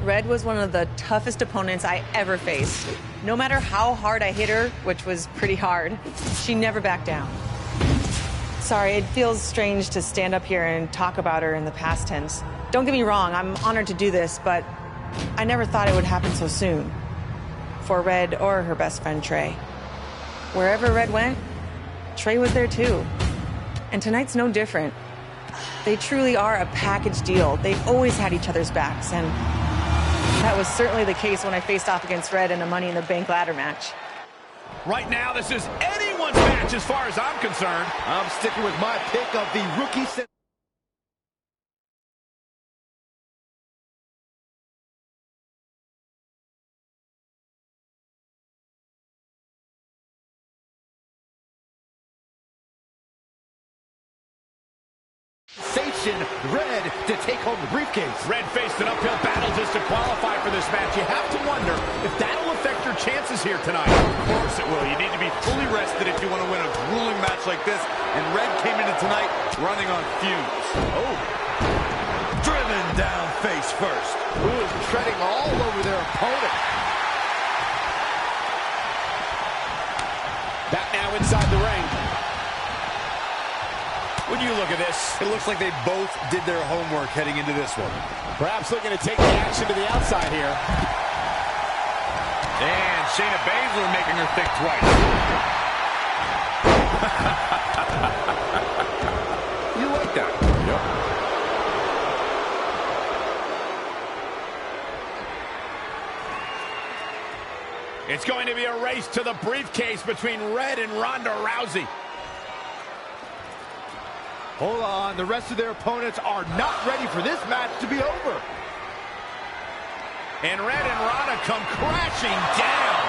Red was one of the toughest opponents I ever faced. No matter how hard I hit her, which was pretty hard, she never backed down. Sorry, it feels strange to stand up here and talk about her in the past tense. Don't get me wrong, I'm honored to do this, but I never thought it would happen so soon. For Red or her best friend, Trey. Wherever Red went, Trey was there too. And tonight's no different. They truly are a package deal. They've always had each other's backs, and that was certainly the case when I faced off against Red in a Money in the Bank ladder match. Right now, this is anyone's match as far as I'm concerned. I'm sticking with my pick of the rookie sensation, Red, to take home the briefcase. Red faced an uphill battle just to qualify for this match. You have to wonder if that'll affect your chances here tonight. Of course it will. You need to be fully rested if you want to win a grueling match like this. And Red came into tonight running on fumes. Oh. Driven down face first. Who is treading all over their opponent. Back now inside the ring. When you look at this, it looks like they both did their homework heading into this one. Perhaps looking to take the action to the outside here. And Shayna Baszler making her think twice. You like that? Yep. It's going to be a race to the briefcase between Red and Ronda Rousey. Hold on, the rest of their opponents are not ready for this match to be over. And Red and Ronda come crashing down.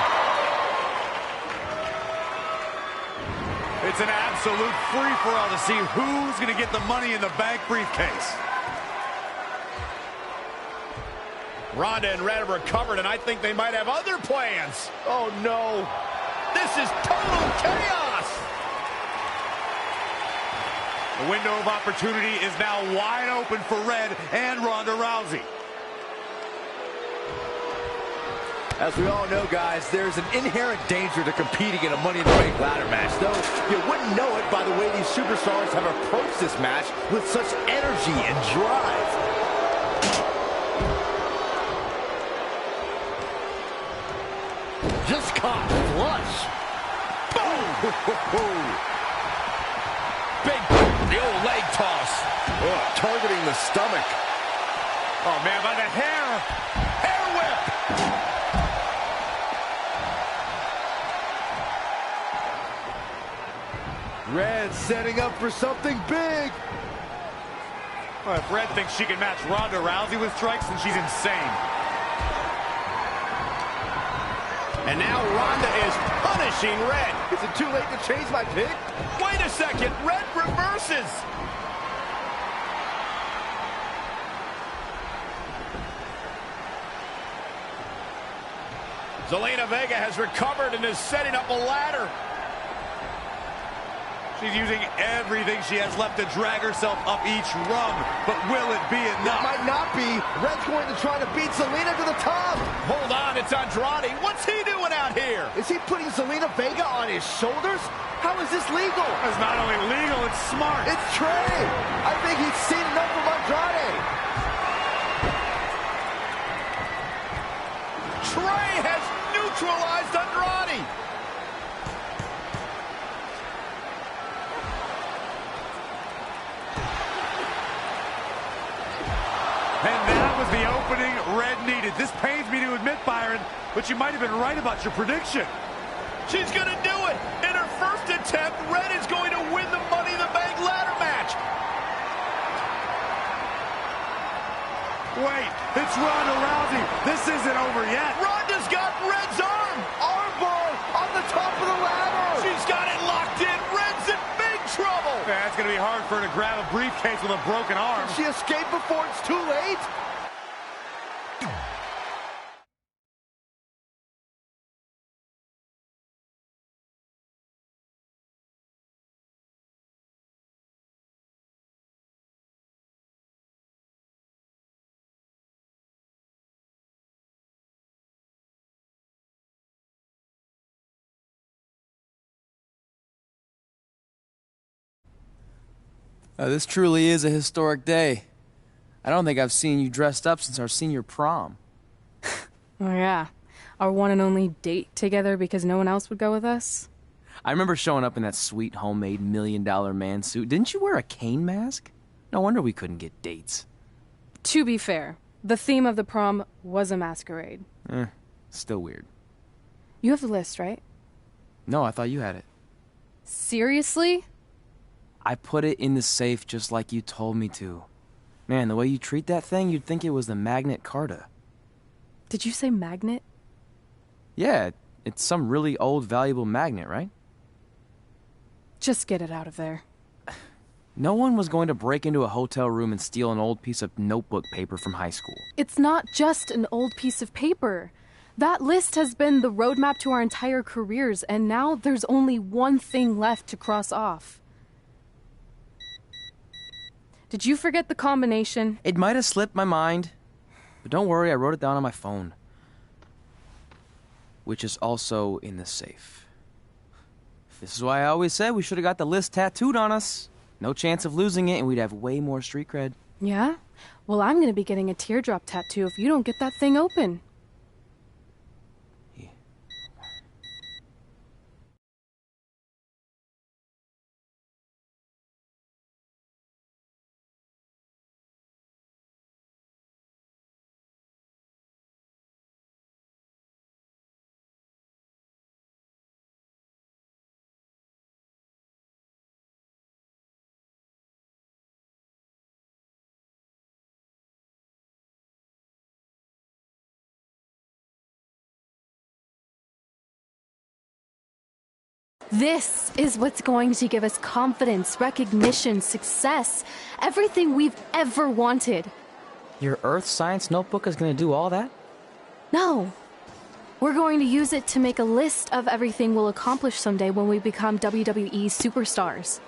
It's an absolute free-for-all to see who's going to get the Money in the Bank briefcase. Ronda and Red have recovered, and I think they might have other plans. Oh, no. This is total chaos. The window of opportunity is now wide open for Red and Ronda Rousey. As we all know, guys, there's an inherent danger to competing in a Money in the Bank ladder match, though you wouldn't know it by the way these superstars have approached this match with such energy and drive. Just caught flush. Boom! Big, the old leg toss. Oh, targeting the stomach. Oh, man, by the hair. Hair whip. Red setting up for something big. Well, if Red thinks she can match Ronda Rousey with strikes, then she's insane. And now Ronda is punishing Red. Is it too late to change my pick? Wait a second, Red reverses. Zelina Vega has recovered and is setting up a ladder. She's using everything she has left to drag herself up each rung. But will it be enough? It might not be. Red's going to try to beat Zelina to the top. Hold on, it's Andrade. What's he doing out here? Is he putting Zelina Vega on his shoulders? How is this legal? It's not only legal, it's smart. It's Trey. I think he's seen enough from Andrade. Trey has neutralized Andrade. And that was the opening Red needed. This pains me to admit, Byron, but you might have been right about your prediction. She's going to do it. In her first attempt, Red is going to win the Money in the Bank ladder match. Wait, it's Ronda Rousey. This isn't over yet. Ronda's got Red's arm. Armbar on the top of the ladder. She's got it locked in. Red's in big trouble. Yeah, it's going to be hard for her to grab a briefcase with a broken arm. She escaped before it's too late. This truly is a historic day. I don't think I've seen you dressed up since our senior prom. Oh yeah, our one and only date together because no one else would go with us. I remember showing up in that sweet homemade $1 million man suit. Didn't you wear a cane mask? No wonder we couldn't get dates. To be fair, the theme of the prom was a masquerade. Still weird. You have the list, right? No, I thought you had it. Seriously? I put it in the safe just like you told me to. Man, the way you treat that thing, you'd think it was the Magnet Carta. Did you say magnet? Yeah, it's some really old, valuable magnet, right? Just get it out of there. No one was going to break into a hotel room and steal an old piece of notebook paper from high school. It's not just an old piece of paper. That list has been the roadmap to our entire careers, and now there's only one thing left to cross off. Did you forget the combination? It might have slipped my mind, but don't worry, I wrote it down on my phone. Which is also in the safe. This is why I always said we should have got the list tattooed on us. No chance of losing it, and we'd have way more street cred. Yeah? Well, I'm gonna be getting a teardrop tattoo if you don't get that thing open. This is what's going to give us confidence, recognition, success, everything we've ever wanted. Your earth science notebook is going to do all that? No. We're going to use it to make a list of everything we'll accomplish someday when we become WWE superstars.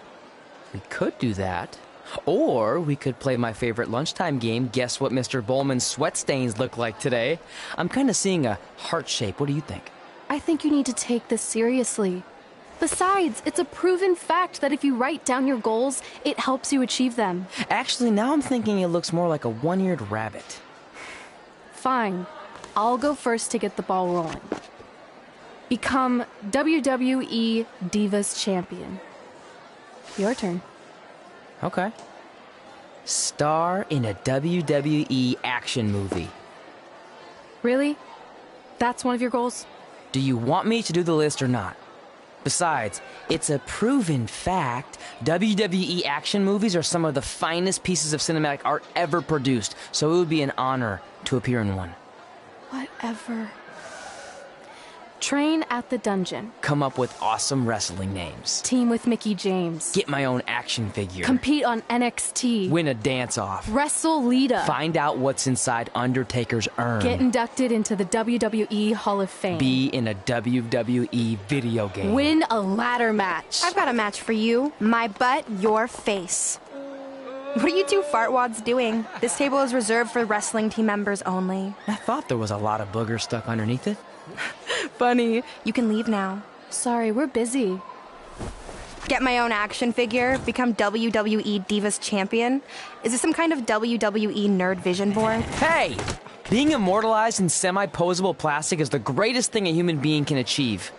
We could do that. Or we could play my favorite lunchtime game, Guess What Mr. Bowman's Sweat Stains Look Like Today. I'm kind of seeing a heart shape. What do you think? I think you need to take this seriously. Besides, it's a proven fact that if you write down your goals, it helps you achieve them. Actually, now I'm thinking it looks more like a one-eared rabbit. Fine. I'll go first to get the ball rolling. Become WWE Divas Champion. Your turn. Okay. Star in a WWE action movie. Really? That's one of your goals? Do you want me to do the list or not? Besides, it's a proven fact, WWE action movies are some of the finest pieces of cinematic art ever produced, so it would be an honor to appear in one. Whatever. Train at the dungeon. Come up with awesome wrestling names. Team with Mickey James. Get my own action figure. Compete on NXT. Win a dance-off. Wrestle Lita. Find out what's inside Undertaker's urn. Get inducted into the WWE Hall of Fame. Be in a WWE video game. Win a ladder match. I've got a match for you. My butt, your face. What are you two fartwads doing? This table is reserved for wrestling team members only. I thought there was a lot of boogers stuck underneath it. Funny. You can leave now. Sorry, we're busy. Get my own action figure, become WWE Divas Champion. Is this some kind of WWE nerd vision board? Hey! Being immortalized in semi-posable plastic is the greatest thing a human being can achieve.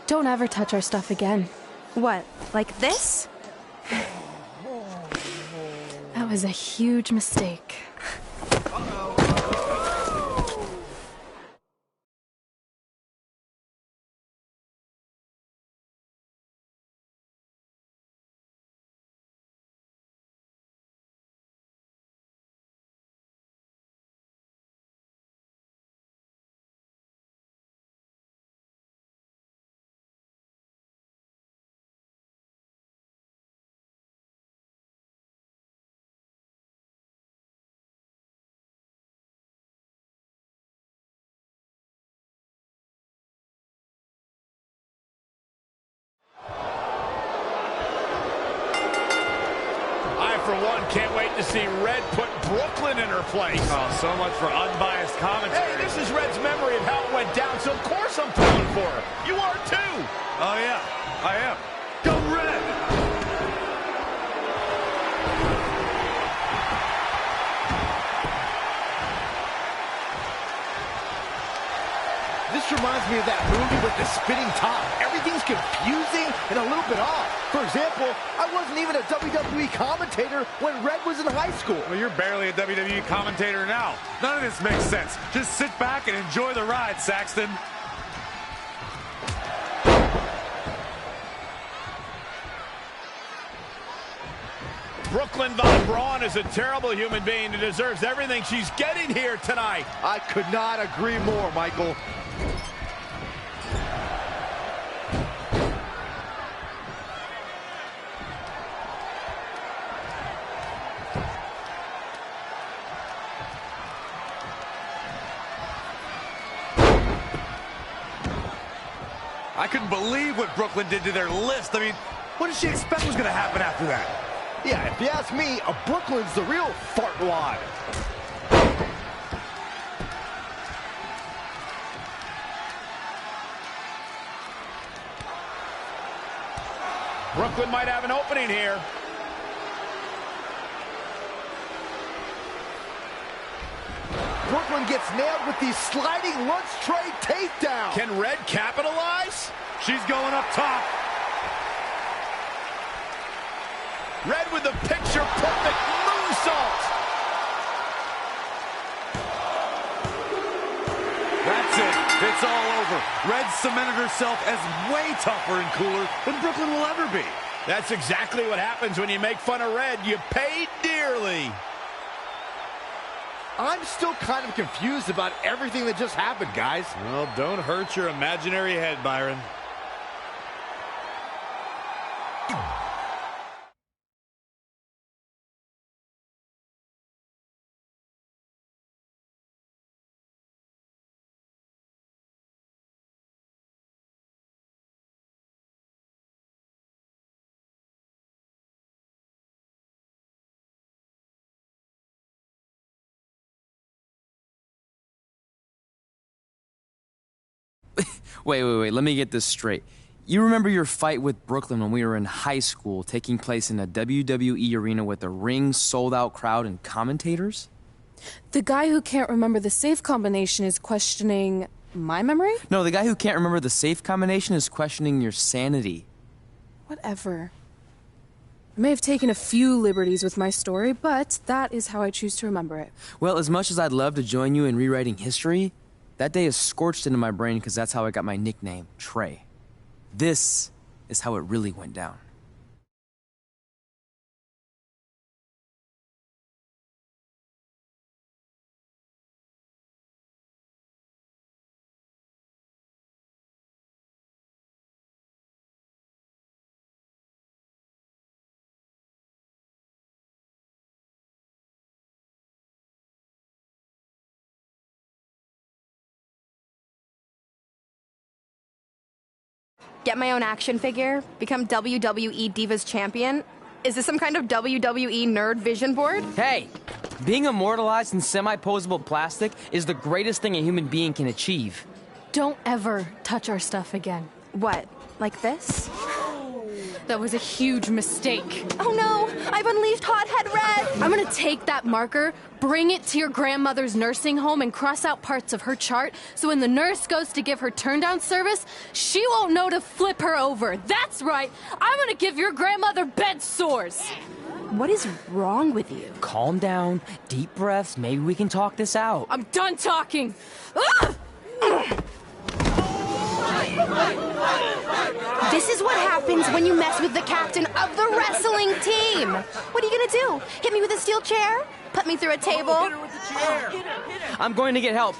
Don't ever touch our stuff again. What, like this? That was a huge mistake. For one, can't wait to see Red put Brooklyn in her place. Oh, so much for unbiased commentary. Hey, this is Red's memory of how it went down, so of course I'm pulling for her. You are too. Oh, yeah, I am. Go Red! me of that movie with the spinning top. Everything's confusing and a little bit off. For example, I wasn't even a WWE commentator when Red was in high school. Well, you're barely a WWE commentator now. None of this makes sense. Just sit back and enjoy the ride, Saxton. Brooklyn Von Braun is a terrible human being who deserves everything she's getting here tonight. I could not agree more, Michael. I couldn't believe what Brooklyn did to their list. I mean, what did she expect was going to happen after that? Yeah, if you ask me, Brooklyn's the real fartwad. Brooklyn might have an opening here. Brooklyn gets nailed with the sliding lunch tray takedown. Can Red capitalize? She's going up top. Red with the picture-perfect moonsault. That's it. It's all over. Red cemented herself as way tougher and cooler than Brooklyn will ever be. That's exactly what happens when you make fun of Red. You pay dearly. I'm still kind of confused about everything that just happened, guys. Well, don't hurt your imaginary head, Byron. Wait, let me get this straight. You remember your fight with Brooklyn when we were in high school, taking place in a WWE arena with a ring, sold-out crowd, and commentators? The guy who can't remember the safe combination is questioning my memory? No, the guy who can't remember the safe combination is questioning your sanity. Whatever. I may have taken a few liberties with my story, but that is how I choose to remember it. Well, as much as I'd love to join you in rewriting history, that day is scorched into my brain because that's how I got my nickname, Trey. This is how it really went down. Get my own action figure? Become WWE Divas Champion? Is this some kind of WWE nerd vision board? Hey, being immortalized in semi-posable plastic is the greatest thing a human being can achieve. Don't ever touch our stuff again. What, like this? That was a huge mistake. Oh no, I've unleashed Hothead Red! I'm gonna take that marker, bring it to your grandmother's nursing home, and cross out parts of her chart so when the nurse goes to give her turn-down service, she won't know to flip her over. That's right, I'm gonna give your grandmother bed sores. What is wrong with you? Calm down, deep breaths, maybe we can talk this out. I'm done talking. Ah! This is what happens when you mess with the captain of the wrestling team. What are you gonna do? Hit me with a steel chair? Put me through a table? Hit her with the chair. I'm going to get help.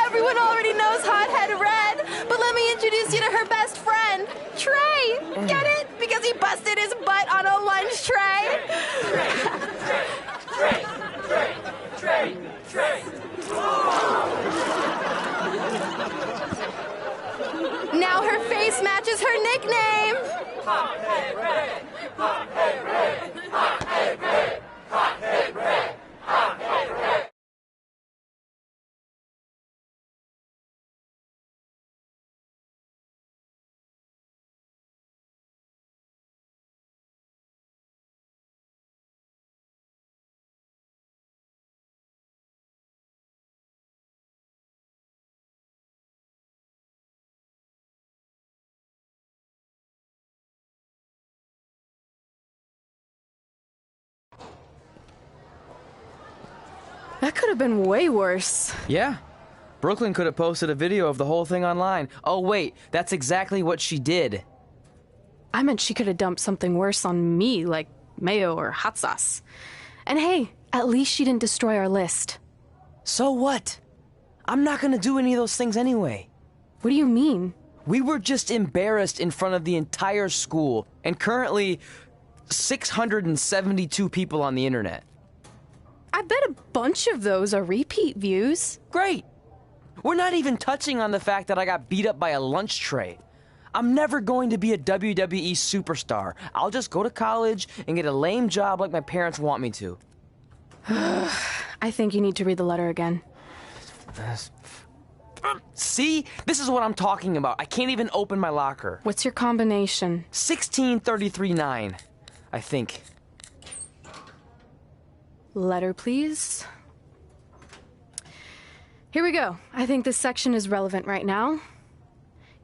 Everyone already knows Hothead Red, but let me introduce you to her best friend, Trey. Get it? Because he busted his butt on a lunch tray. Now her face matches her nickname. That could have been way worse. Yeah. Brooklyn could have posted a video of the whole thing online. Oh, wait, that's exactly what she did. I meant she could have dumped something worse on me, like mayo or hot sauce. And hey, at least she didn't destroy our list. So what? I'm not gonna do any of those things anyway. What do you mean? We were just embarrassed in front of the entire school, and currently 672 people on the internet. I bet a bunch of those are repeat views. Great! We're not even touching on the fact that I got beat up by a lunch tray. I'm never going to be a WWE superstar. I'll just go to college and get a lame job like my parents want me to. I think you need to read the letter again. See? This is what I'm talking about. I can't even open my locker. What's your combination? 1633-9, I think. Letter, please. Here we go. I think this section is relevant right now.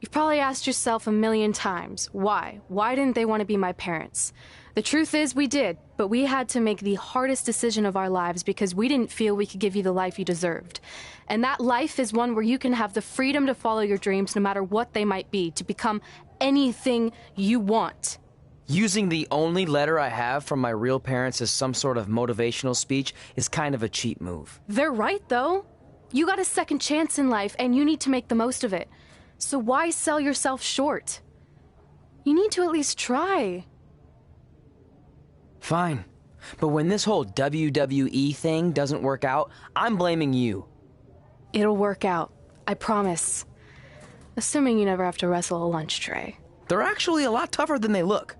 You've probably asked yourself a million times, why? Why didn't they want to be my parents? The truth is we did, but we had to make the hardest decision of our lives because we didn't feel we could give you the life you deserved. And that life is one where you can have the freedom to follow your dreams no matter what they might be, to become anything you want. Using the only letter I have from my real parents as some sort of motivational speech is kind of a cheap move. They're right, though. You got a second chance in life, and you need to make the most of it. So why sell yourself short? You need to at least try. Fine. But when this whole WWE thing doesn't work out, I'm blaming you. It'll work out. I promise. Assuming you never have to wrestle a lunch tray. They're actually a lot tougher than they look.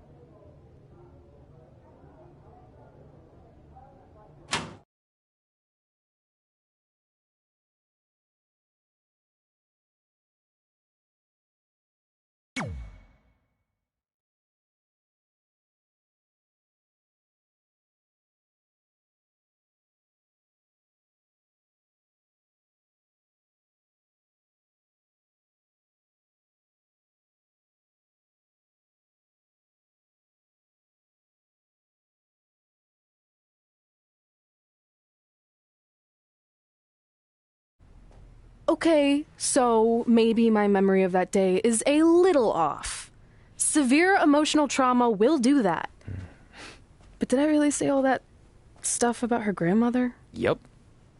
Okay, so maybe my memory of that day is a little off. Severe emotional trauma will do that. But did I really say all that stuff about her grandmother? Yep.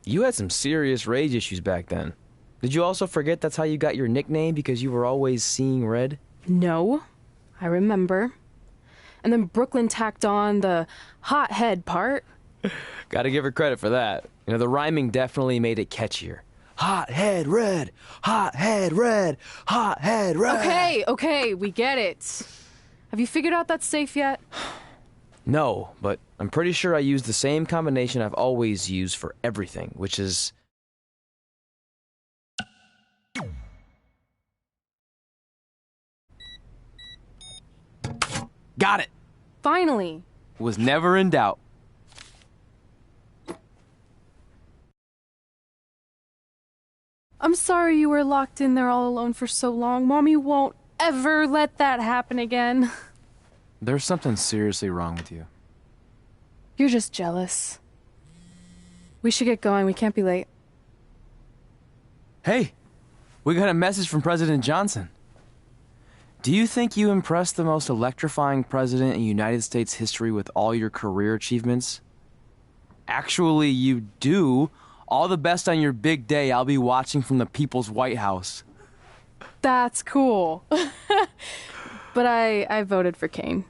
You had some serious rage issues back then. Did you also forget that's how you got your nickname because you were always seeing red? No, I remember. And then Brooklyn tacked on the hot head part. Gotta give her credit for that. You know, the rhyming definitely made it catchier. Hot head red, hot head red, hot head red. Okay, we get it. Have you figured out that's safe yet? No, but I'm pretty sure I used the same combination I've always used for everything, which is... Got it! Finally. Was never in doubt. I'm sorry you were locked in there all alone for so long. Mommy won't ever let that happen again. There's something seriously wrong with you. You're just jealous. We should get going. We can't be late. Hey, we got a message from President Johnson. Do you think you impressed the most electrifying president in United States history with all your career achievements? Actually, you do. All the best on your big day. I'll be watching from the People's White House. That's cool. But I voted for Kane.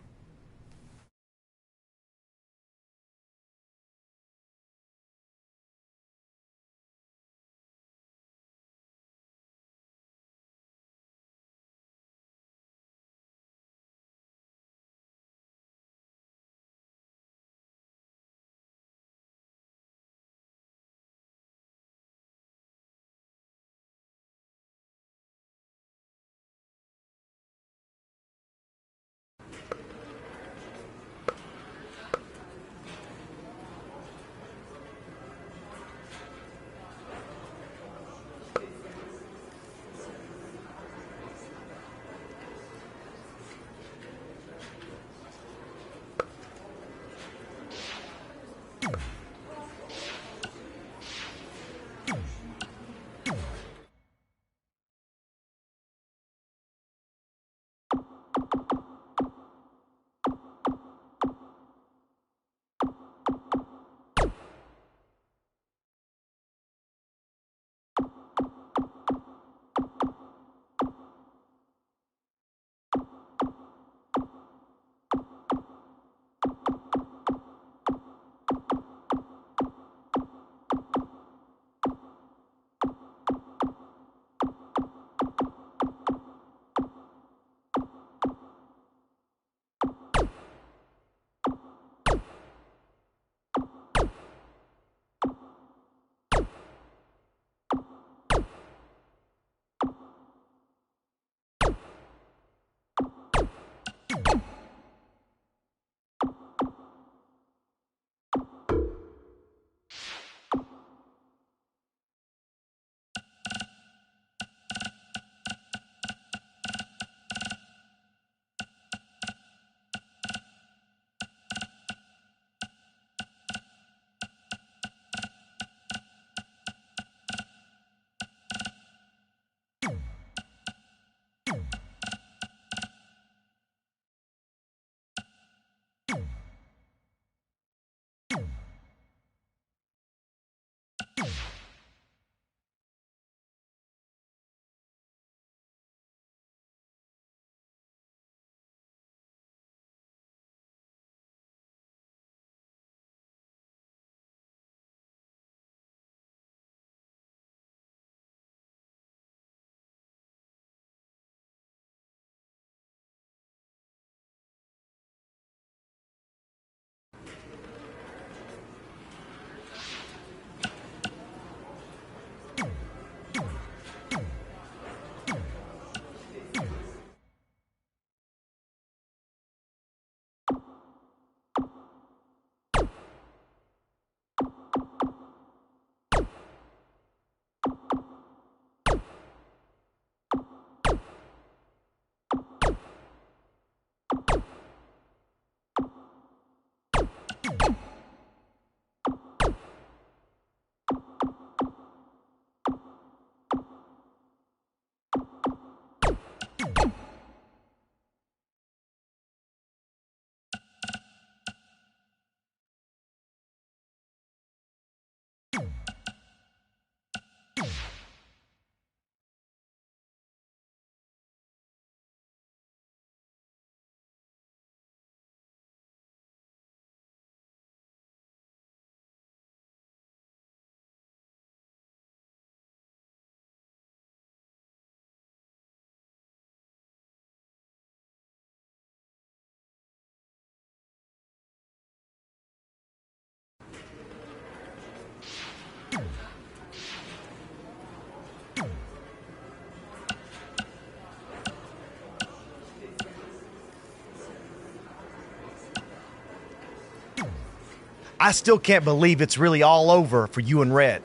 I still can't believe it's really all over for you and Red.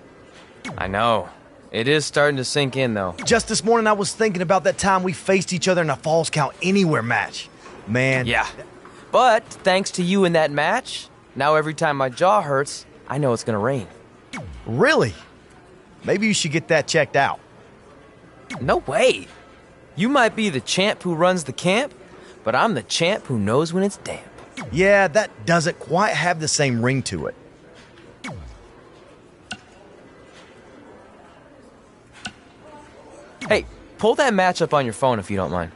I know. It is starting to sink in, though. Just this morning, I was thinking about that time we faced each other in a Falls Count Anywhere match. Man. Yeah. But thanks to you in that match, now every time my jaw hurts, I know it's gonna rain. Really? Maybe you should get that checked out. No way. You might be the champ who runs the camp, but I'm the champ who knows when it's damp. Yeah, that doesn't quite have the same ring to it. Hey, pull that match up on your phone if you don't mind.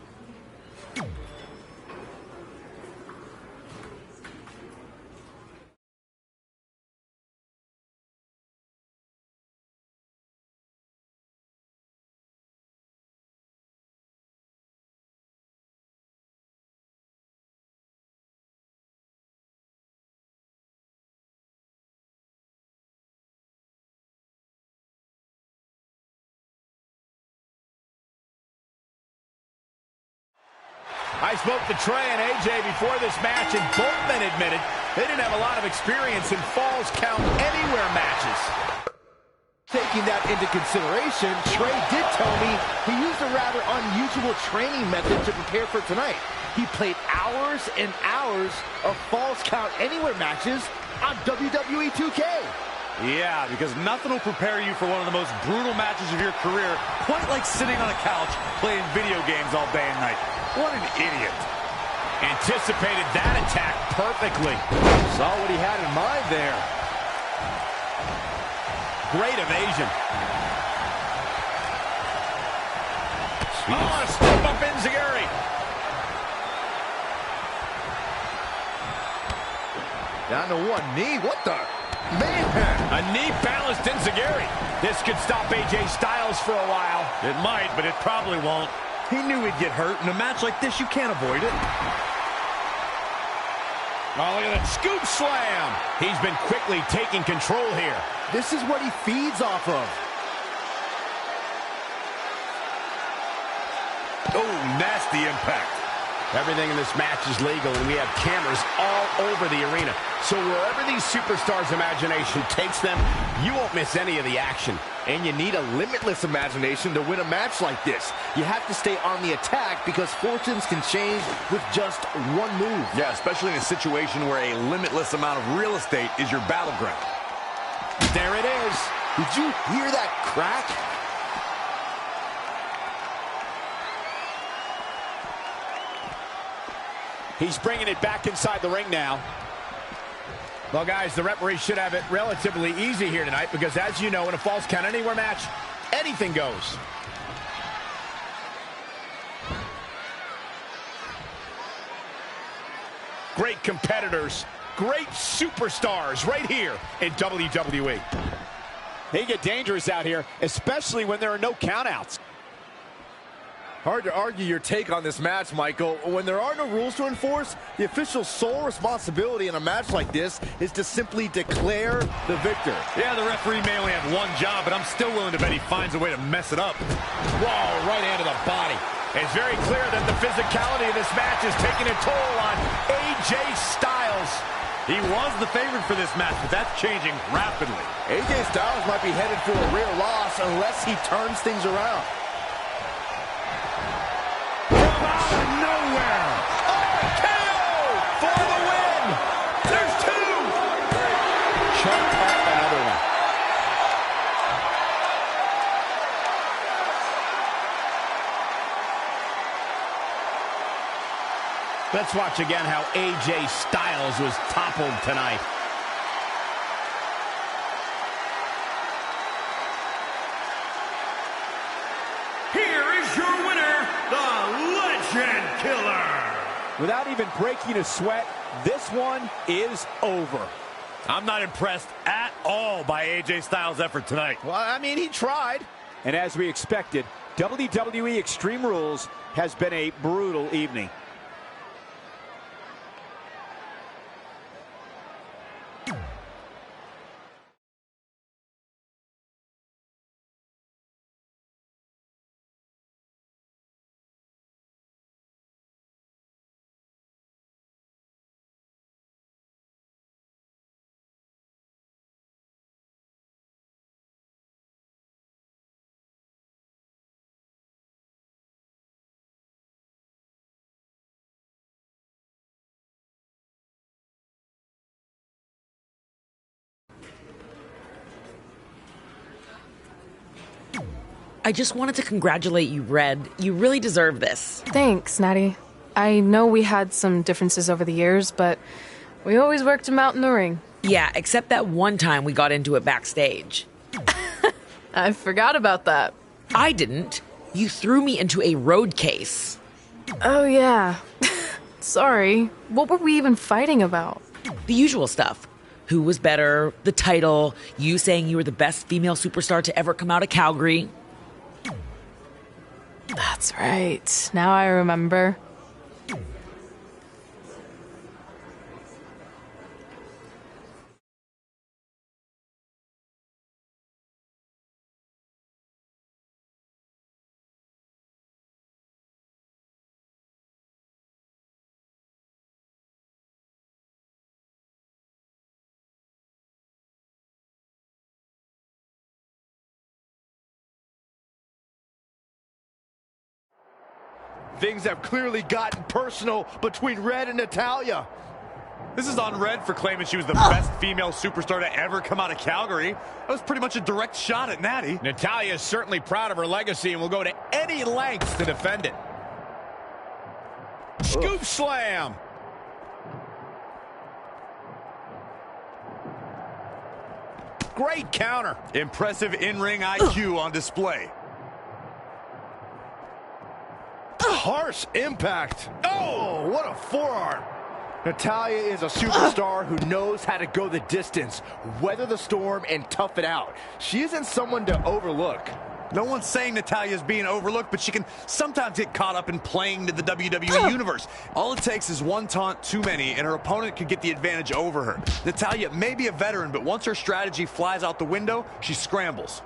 I spoke to Trey and AJ before this match, and both men admitted they didn't have a lot of experience in Falls Count Anywhere matches. Taking that into consideration, Trey did tell me he used a rather unusual training method to prepare for tonight. He played hours and hours of Falls Count Anywhere matches on WWE 2K. Yeah, because nothing will prepare you for one of the most brutal matches of your career, quite like sitting on a couch playing video games all day and night. What an idiot. Anticipated that attack perfectly. Saw what he had in mind there. Great evasion. Oh, a step up Enziguri. Down to one knee. What the? Man! A knee balanced Enziguri. This could stop AJ Styles for a while. It might, but it probably won't. He knew he'd get hurt. In a match like this, you can't avoid it. Oh, look at that scoop slam. He's been quickly taking control here. This is what he feeds off of. Oh, nasty impact. Everything in this match is legal, and we have cameras all over the arena. So wherever these superstars' imagination takes them, you won't miss any of the action. And you need a limitless imagination to win a match like this. You have to stay on the attack because fortunes can change with just one move. Yeah, especially in a situation where a limitless amount of real estate is your battleground. There it is. Did you hear that crack? He's bringing it back inside the ring now. Well, guys, the referee should have it relatively easy here tonight because, as you know, in a Falls Count Anywhere match, anything goes. Great competitors, great superstars right here in WWE. They get dangerous out here, especially when there are no countouts. Hard to argue your take on this match, Michael. When there are no rules to enforce, the official's sole responsibility in a match like this is to simply declare the victor. Yeah, the referee may only have one job, but I'm still willing to bet he finds a way to mess it up. Whoa, right hand to the body. It's very clear that the physicality of this match is taking a toll on AJ Styles. He was the favorite for this match, but that's changing rapidly. AJ Styles might be headed for a rear loss unless he turns things around. Nowhere. RKO for the win. There's two. Chunk up another one. Let's watch again how AJ Styles was toppled tonight. Here is your winner, the Legend Killer. Without even breaking a sweat, this one is over. I'm not impressed at all by AJ Styles' effort tonight. Well, I mean, he tried. And as we expected, WWE Extreme Rules has been a brutal evening. I just wanted to congratulate you, Red. You really deserve this. Thanks, Natty. I know we had some differences over the years, but we always worked them out in the ring. Yeah, except that one time we got into it backstage. I forgot about that. I didn't. You threw me into a road case. Oh, yeah. Sorry. What were we even fighting about? The usual stuff. Who was better, the title, you saying you were the best female superstar to ever come out of Calgary. That's right. Now I remember. Things have clearly gotten personal between Red and Natalya. This is on Red for claiming she was the best female superstar to ever come out of Calgary. That was pretty much a direct shot at Natty. Natalya is certainly proud of her legacy and will go to any lengths to defend it. Scoop slam. Great counter. Impressive in-ring IQ on display. Harsh impact. Oh, what a forearm. Natalya is a superstar who knows how to go the distance, weather the storm, and tough it out. She isn't someone to overlook. No one's saying Natalya is being overlooked, but she can sometimes get caught up in playing to the WWE Universe. All it takes is one taunt too many, and her opponent could get the advantage over her. Natalya may be a veteran, but once her strategy flies out the window, she scrambles.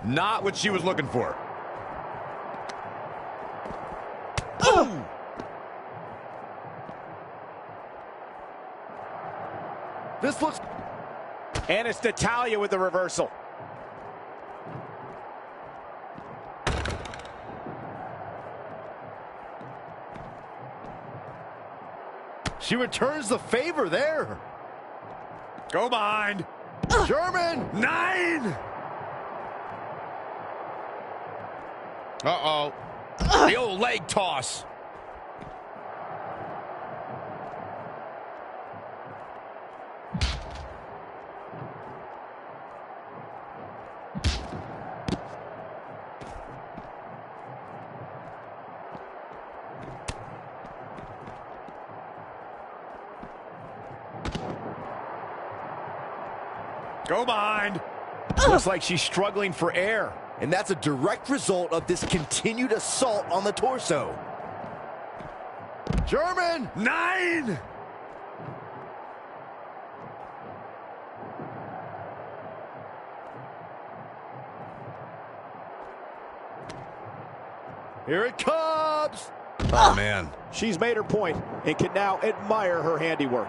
Not what she was looking for. This looks... And it's Natalya with the reversal. She returns the favor there. Go behind. German. 9. Uh-oh. The old leg toss. Go behind. Looks like she's struggling for air. And that's a direct result of this continued assault on the torso. German. 9. Here it comes. Oh, man. She's made her point and can now admire her handiwork.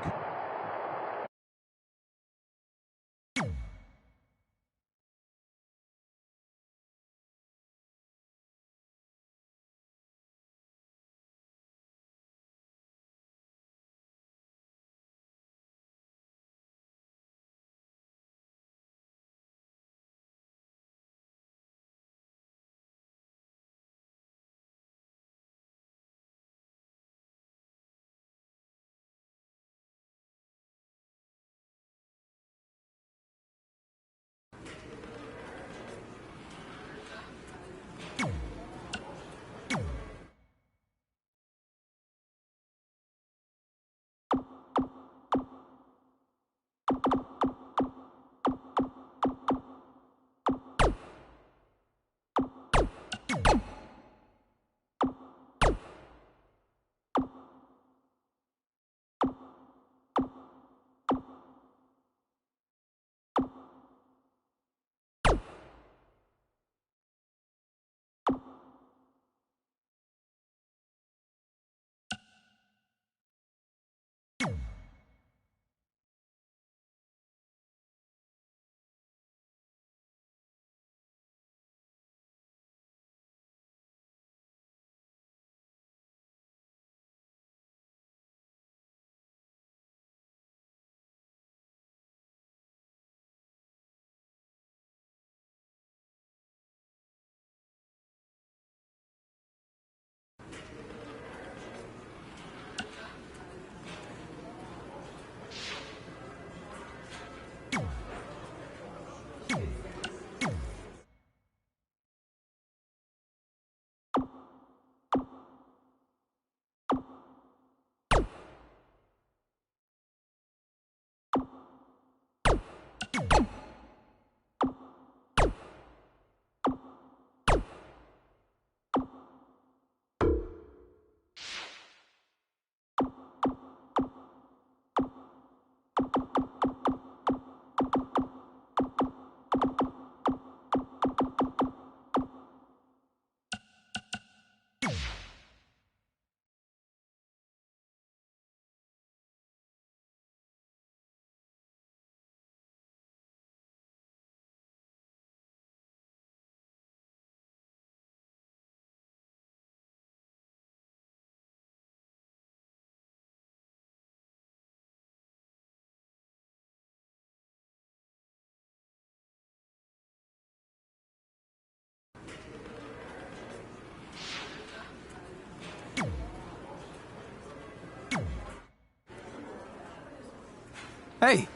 Hey,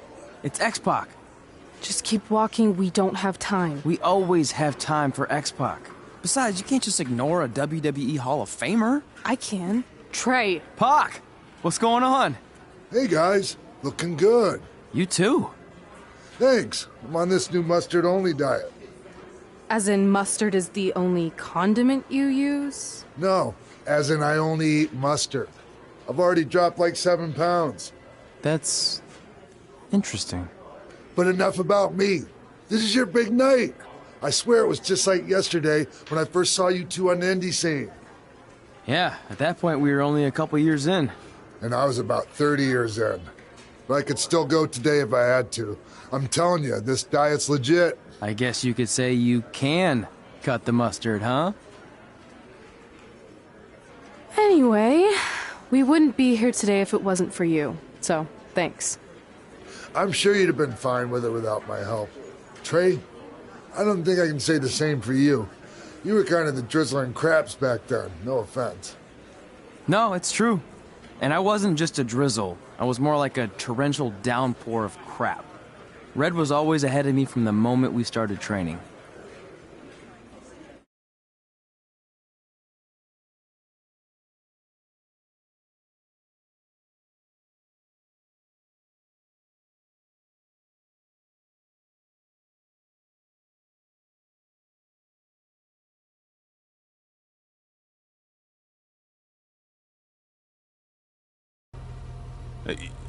it's X-Pac. Just keep walking, we don't have time. We always have time for X-Pac. Besides, you can't just ignore a WWE Hall of Famer. I can. Trey. Pac, what's going on? Hey guys, looking good. You too. Thanks. I'm on this new mustard-only diet. As in mustard is the only condiment you use? No, as in I only eat mustard. I've already dropped like 7 pounds. That's interesting. But enough about me. This is your big night. I swear it was just like yesterday when I first saw you two on the indie scene. Yeah, at that point we were only a couple years in. And I was about 30 years in. But I could still go today if I had to. I'm telling you, this diet's legit. I guess you could say you can cut the mustard, huh? Anyway, we wouldn't be here today if it wasn't for you. So, thanks. I'm sure you'd have been fine with it without my help. Trey, I don't think I can say the same for you. You were kind of the drizzling craps back then, no offense. No, it's true. And I wasn't just a drizzle. I was more like a torrential downpour of crap. Red was always ahead of me from the moment we started training.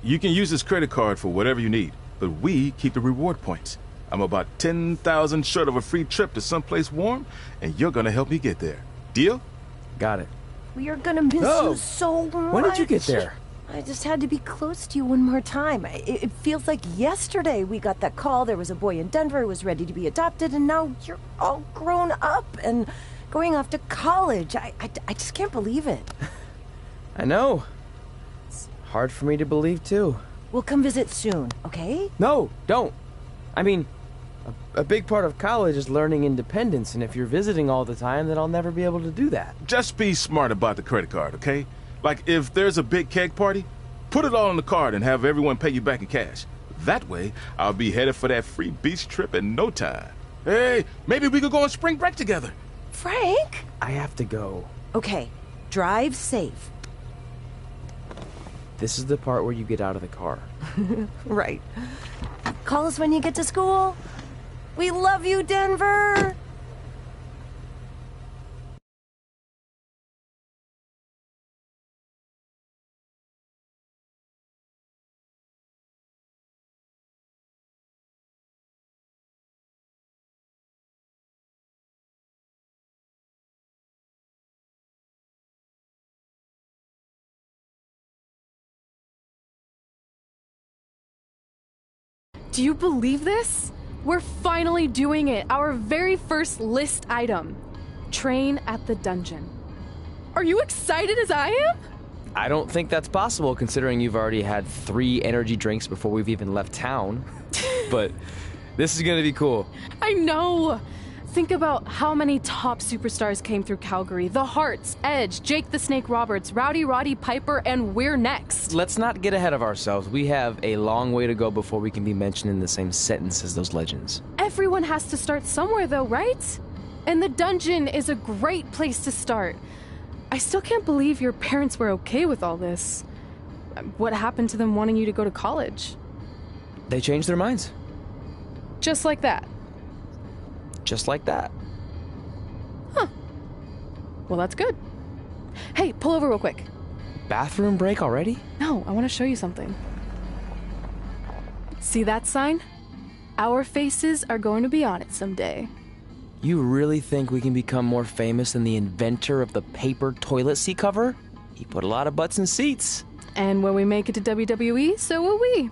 You can use this credit card for whatever you need, but we keep the reward points. I'm about 10,000 short of a free trip to someplace warm, and you're gonna help me get there. Deal? Got it. We are gonna miss you so much. When did you get there? I just had to be close to you one more time. It feels like yesterday we got that call. There was a boy in Denver who was ready to be adopted, and now you're all grown up and going off to college. I just can't believe it. I know. It's hard for me to believe, too. We'll come visit soon, okay? No, don't. I mean, a big part of college is learning independence, and if you're visiting all the time, then I'll never be able to do that. Just be smart about the credit card, okay? Like, if there's a big keg party, put it all on the card and have everyone pay you back in cash. That way, I'll be headed for that free beach trip in no time. Hey, maybe we could go on spring break together. Frank? I have to go. Okay, drive safe. This is the part where you get out of the car. Right. Call us when you get to school. We love you, Denver! Do you believe this? We're finally doing it. Our very first list item. Train at the dungeon. Are you excited as I am? I don't think that's possible, considering you've already had 3 energy drinks before we've even left town. But this is gonna be cool. I know. Think about how many top superstars came through Calgary. The Hearts, Edge, Jake the Snake Roberts, Rowdy Roddy Piper, and we're next. Let's not get ahead of ourselves. We have a long way to go before we can be mentioned in the same sentence as those legends. Everyone has to start somewhere though, right? And the dungeon is a great place to start. I still can't believe your parents were okay with all this. What happened to them wanting you to go to college? They changed their minds. Just like that. Just like that. Huh. Well, that's good. Hey, pull over real quick. Bathroom break already? No, I want to show you something. See that sign? Our faces are going to be on it someday. You really think we can become more famous than the inventor of the paper toilet seat cover? He put a lot of butts in seats. And when we make it to WWE, so will we.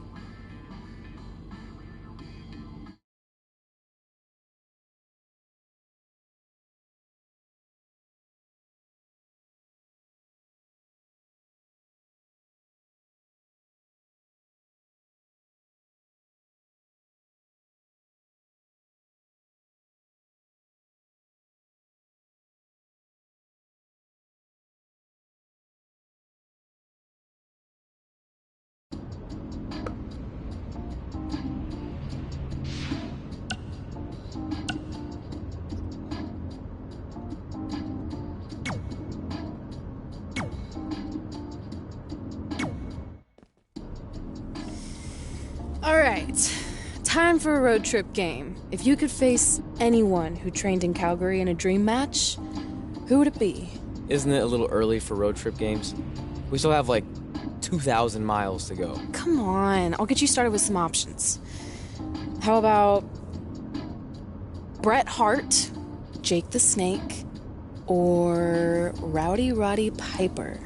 All right. Time for a road trip game. If you could face anyone who trained in Calgary in a dream match, who would it be? Isn't it a little early for road trip games? We still have like 2,000 miles to go. Come on, I'll get you started with some options. How about Bret Hart, Jake the Snake, or Rowdy Roddy Piper?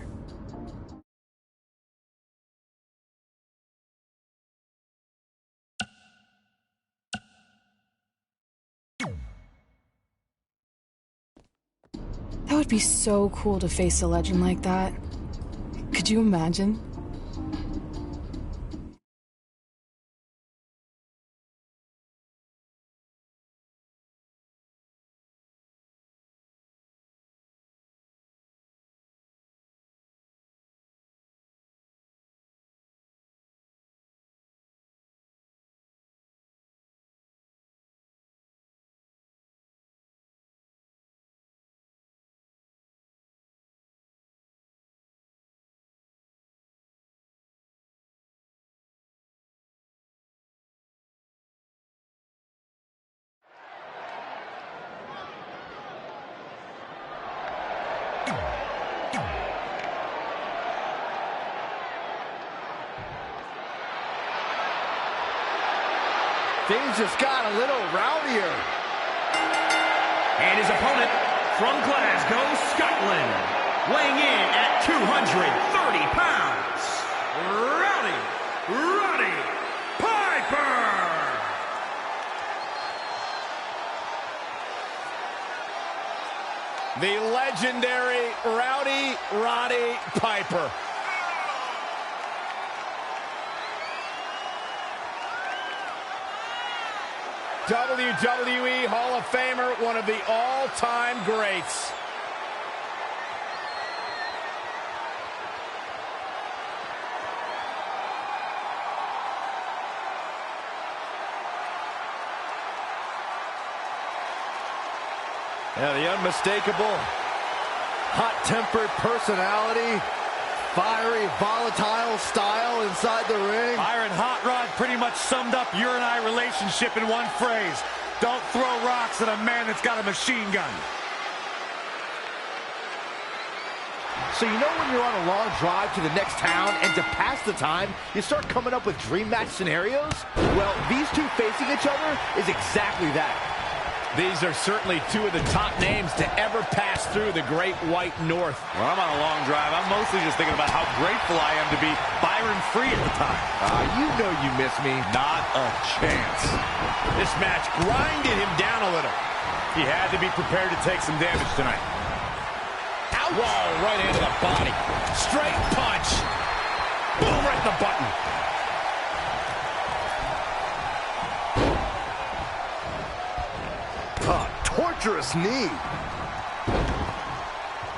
That would be so cool to face a legend like that. Could you imagine? Things just got a little rowdier. And his opponent from Glasgow, Scotland, weighing in at 230 pounds, Roddy Piper! The legendary Roddy Piper. WWE Hall of Famer, one of the all-time greats. Yeah, the unmistakable, hot-tempered personality, fiery, volatile style inside the ring. Iron Hot Rod pretty much summed up your and I relationship in one phrase. Don't throw rocks at a man that's got a machine gun. So you know when you're on a long drive to the next town and to pass the time, you start coming up with dream match scenarios? Well, these two facing each other is exactly that. These are certainly two of the top names to ever pass through the Great White North. When I'm on a long drive, I'm mostly just thinking about how grateful I am to be Byron Free at the time. You know you miss me. Not a chance. This match grinded him down a little. He had to be prepared to take some damage tonight. Ouch! Whoa, right into the body. Straight punch. Boom, right in the button. Torturous knee.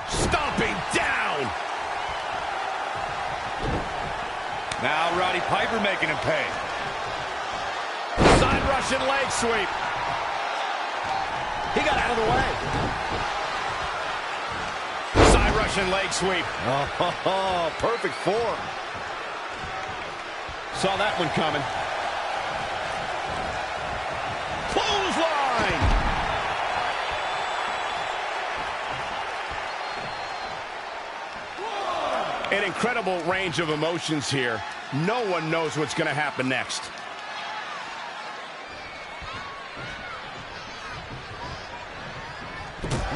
Stomping down. Now Roddy Piper making him pay. Side Russian leg sweep. He got out of the way. Side Russian leg sweep. Oh, perfect form. Saw that one coming. Clothesline. An incredible range of emotions here. No one knows what's going to happen next.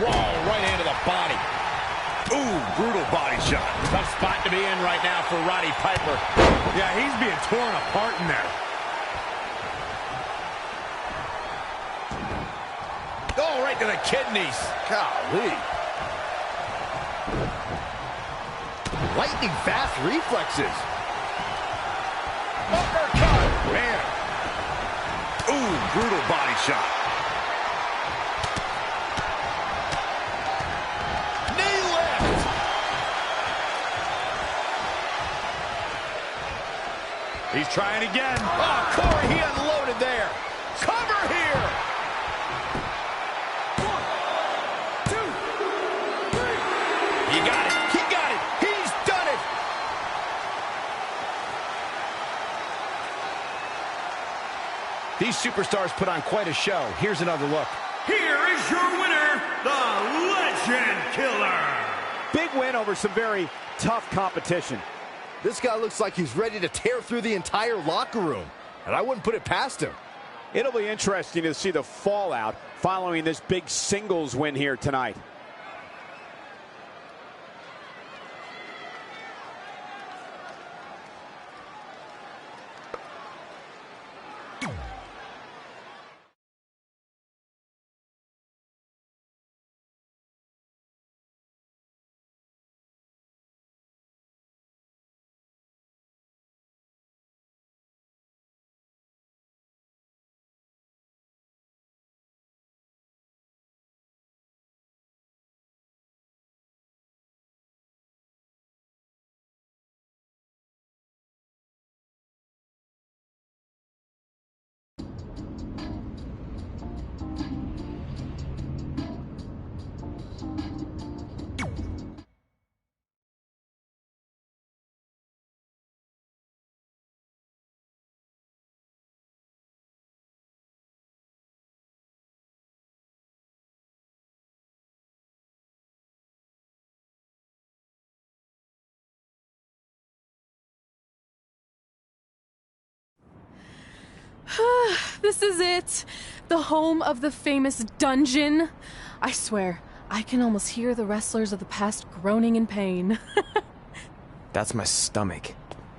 Whoa, right into the body. Ooh, brutal body shot. Tough spot to be in right now for Roddy Piper. Yeah, he's being torn apart in there. Oh, right to the kidneys. Golly. Lightning fast reflexes. Uppercut. Man. Ooh, brutal body shot. Knee lift. He's trying again. Oh, Corey, he unloaded there. Cover here. 1, 2, 3. He got it. He got it. He's done it. These superstars put on quite a show. Here's another look. Here is your winner, the Legend Killer. Big win over some very tough competition. This guy looks like he's ready to tear through the entire locker room, and I wouldn't put it past him. It'll be interesting to see the fallout following this big singles win here tonight. This is it. The home of the famous dungeon. I swear, I can almost hear the wrestlers of the past groaning in pain. That's my stomach.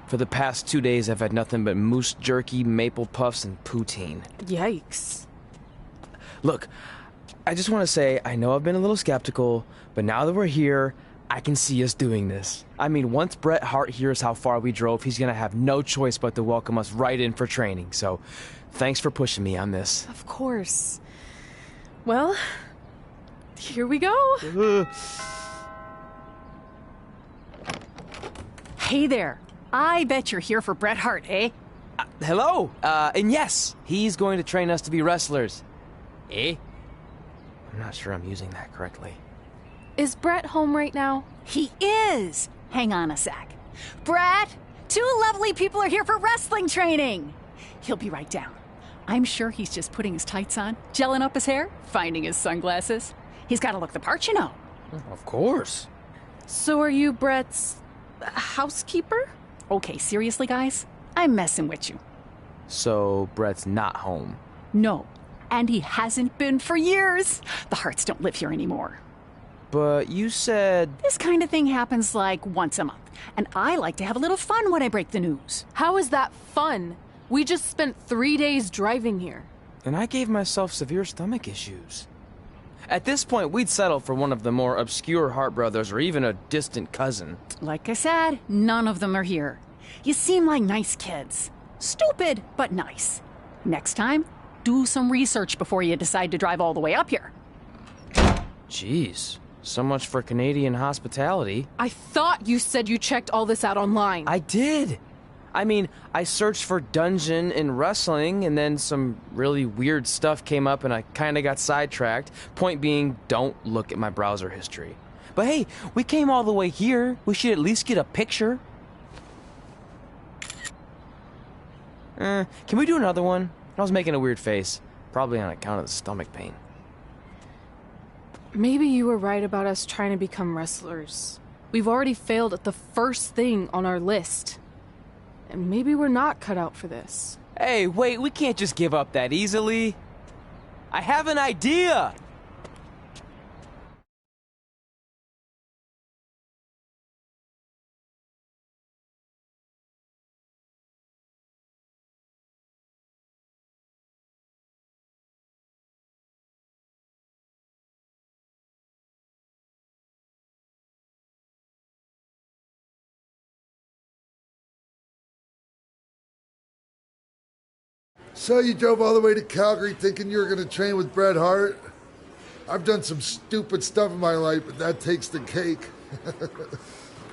For the past 2 days, I've had nothing but moose jerky, maple puffs, and poutine. Yikes. Look, I just want to say, I know I've been a little skeptical, but now that we're here, I can see us doing this. I mean, once Bret Hart hears how far we drove, he's going to have no choice but to welcome us right in for training. So, thanks for pushing me on this. Of course. Well, here we go. Hey there. I bet you're here for Bret Hart, eh? Hello. And yes, he's going to train us to be wrestlers. Eh? I'm not sure I'm using that correctly. Is Bret home right now? He is. Hang on a sec. Bret, two lovely people are here for wrestling training. He'll be right down. I'm sure he's just putting his tights on, gelling up his hair, finding his sunglasses. He's got to look the part, you know. Of course. So are you Bret's housekeeper? Okay, seriously, guys? I'm messing with you. So Bret's not home? No, and he hasn't been for years. The Harts don't live here anymore. But you said... This kind of thing happens like once a month, and I like to have a little fun when I break the news. How is that fun? We just spent 3 days driving here. And I gave myself severe stomach issues. At this point, we'd settle for one of the more obscure Hart brothers or even a distant cousin. Like I said, none of them are here. You seem like nice kids. Stupid, but nice. Next time, do some research before you decide to drive all the way up here. Jeez. So much for Canadian hospitality. I thought you said you checked all this out online. I did. I mean, I searched for dungeon in wrestling, and then some really weird stuff came up, and I kind of got sidetracked. Point being, don't look at my browser history. But hey, we came all the way here. We should at least get a picture. Can we do another one? I was making a weird face. Probably on account of the stomach pain. Maybe you were right about us trying to become wrestlers. We've already failed at the first thing on our list. And maybe we're not cut out for this. Hey, wait, we can't just give up that easily. I have an idea! So you drove all the way to Calgary thinking you were going to train with Bret Hart? I've done some stupid stuff in my life, but that takes the cake.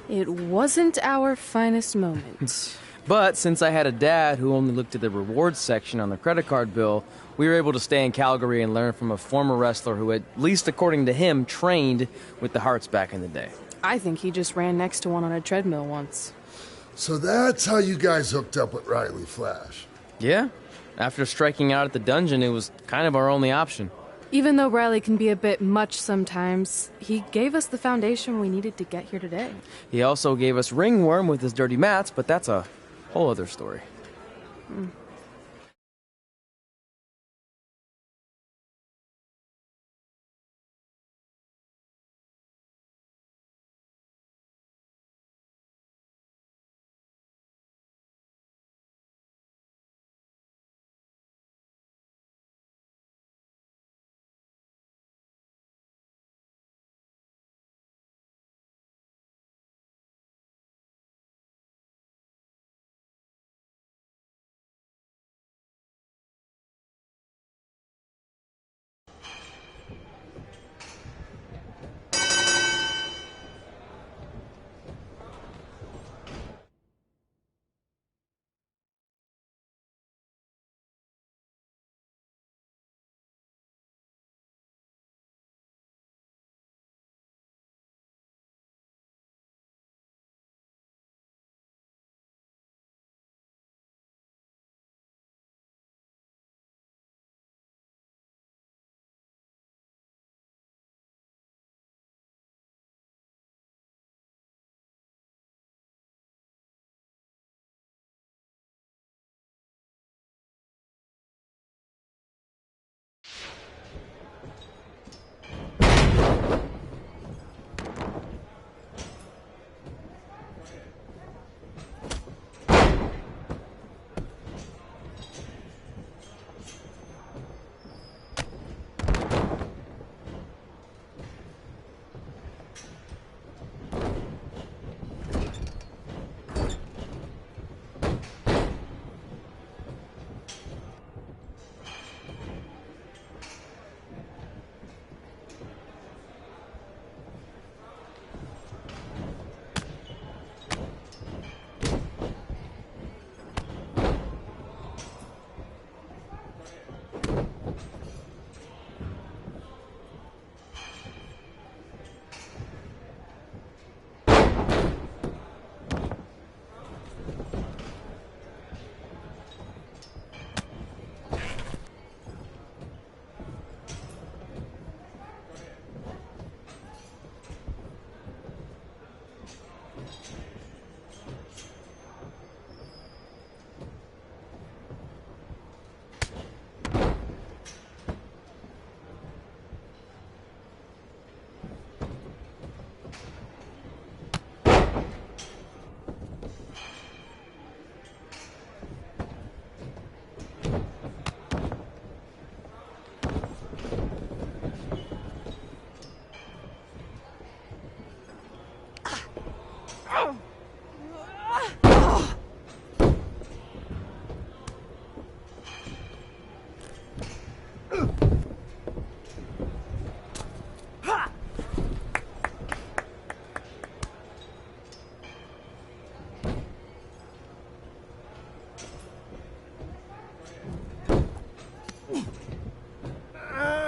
It wasn't our finest moment. But since I had a dad who only looked at the rewards section on the credit card bill, we were able to stay in Calgary and learn from a former wrestler who, at least according to him, trained with the Harts back in the day. I think he just ran next to one on a treadmill once. So that's how you guys hooked up with Riley Flash. Yeah. After striking out at the dungeon, it was kind of our only option. Even though Riley can be a bit much sometimes, he gave us the foundation we needed to get here today. He also gave us Ringworm with his dirty mats, but that's a whole other story.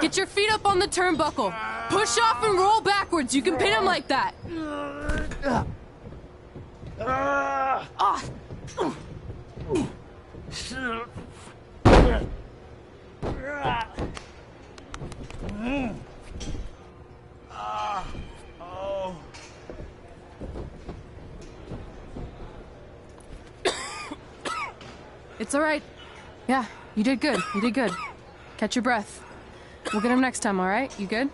Get your feet up on the turnbuckle. Push off and roll backwards. You can pin him like that. It's all right. Yeah, you did good. You did good. Catch your breath. We'll get him next time, all right? You good?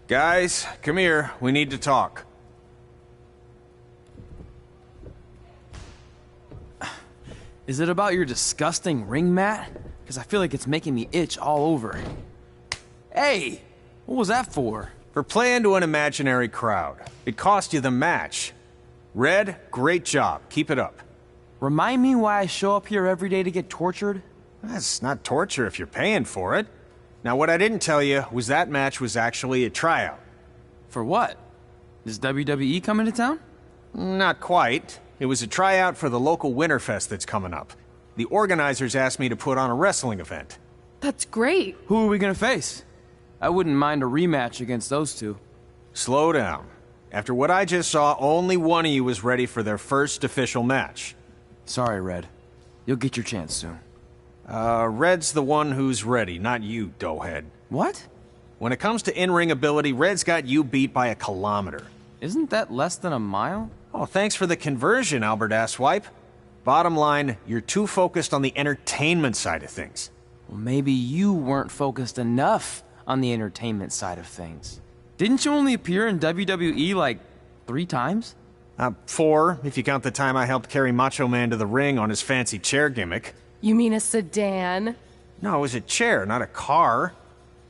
Guys, come here. We need to talk. Is it about your disgusting ring mat? Because I feel like it's making me itch all over. Hey! What was that for? For playing to an imaginary crowd. It cost you the match. Red, great job. Keep it up. Remind me why I show up here every day to get tortured? That's not torture if you're paying for it. Now, what I didn't tell you was that match was actually a tryout. For what? Is WWE coming to town? Not quite. It was a tryout for the local Winterfest that's coming up. The organizers asked me to put on a wrestling event. That's great. Who are we gonna face? I wouldn't mind a rematch against those two. Slow down. After what I just saw, only one of you was ready for their first official match. Sorry, Red. You'll get your chance soon. Red's the one who's ready, not you, doughhead. What? When it comes to in-ring ability, Red's got you beat by a kilometer. Isn't that less than a mile? Oh, thanks for the conversion, Albert Asswipe. Bottom line, you're too focused on the entertainment side of things. Well, maybe you weren't focused enough on the entertainment side of things. Didn't you only appear in WWE like 3 times? 4, if you count the time I helped carry Macho Man to the ring on his fancy chair gimmick. You mean a sedan? No, it was a chair, not a car.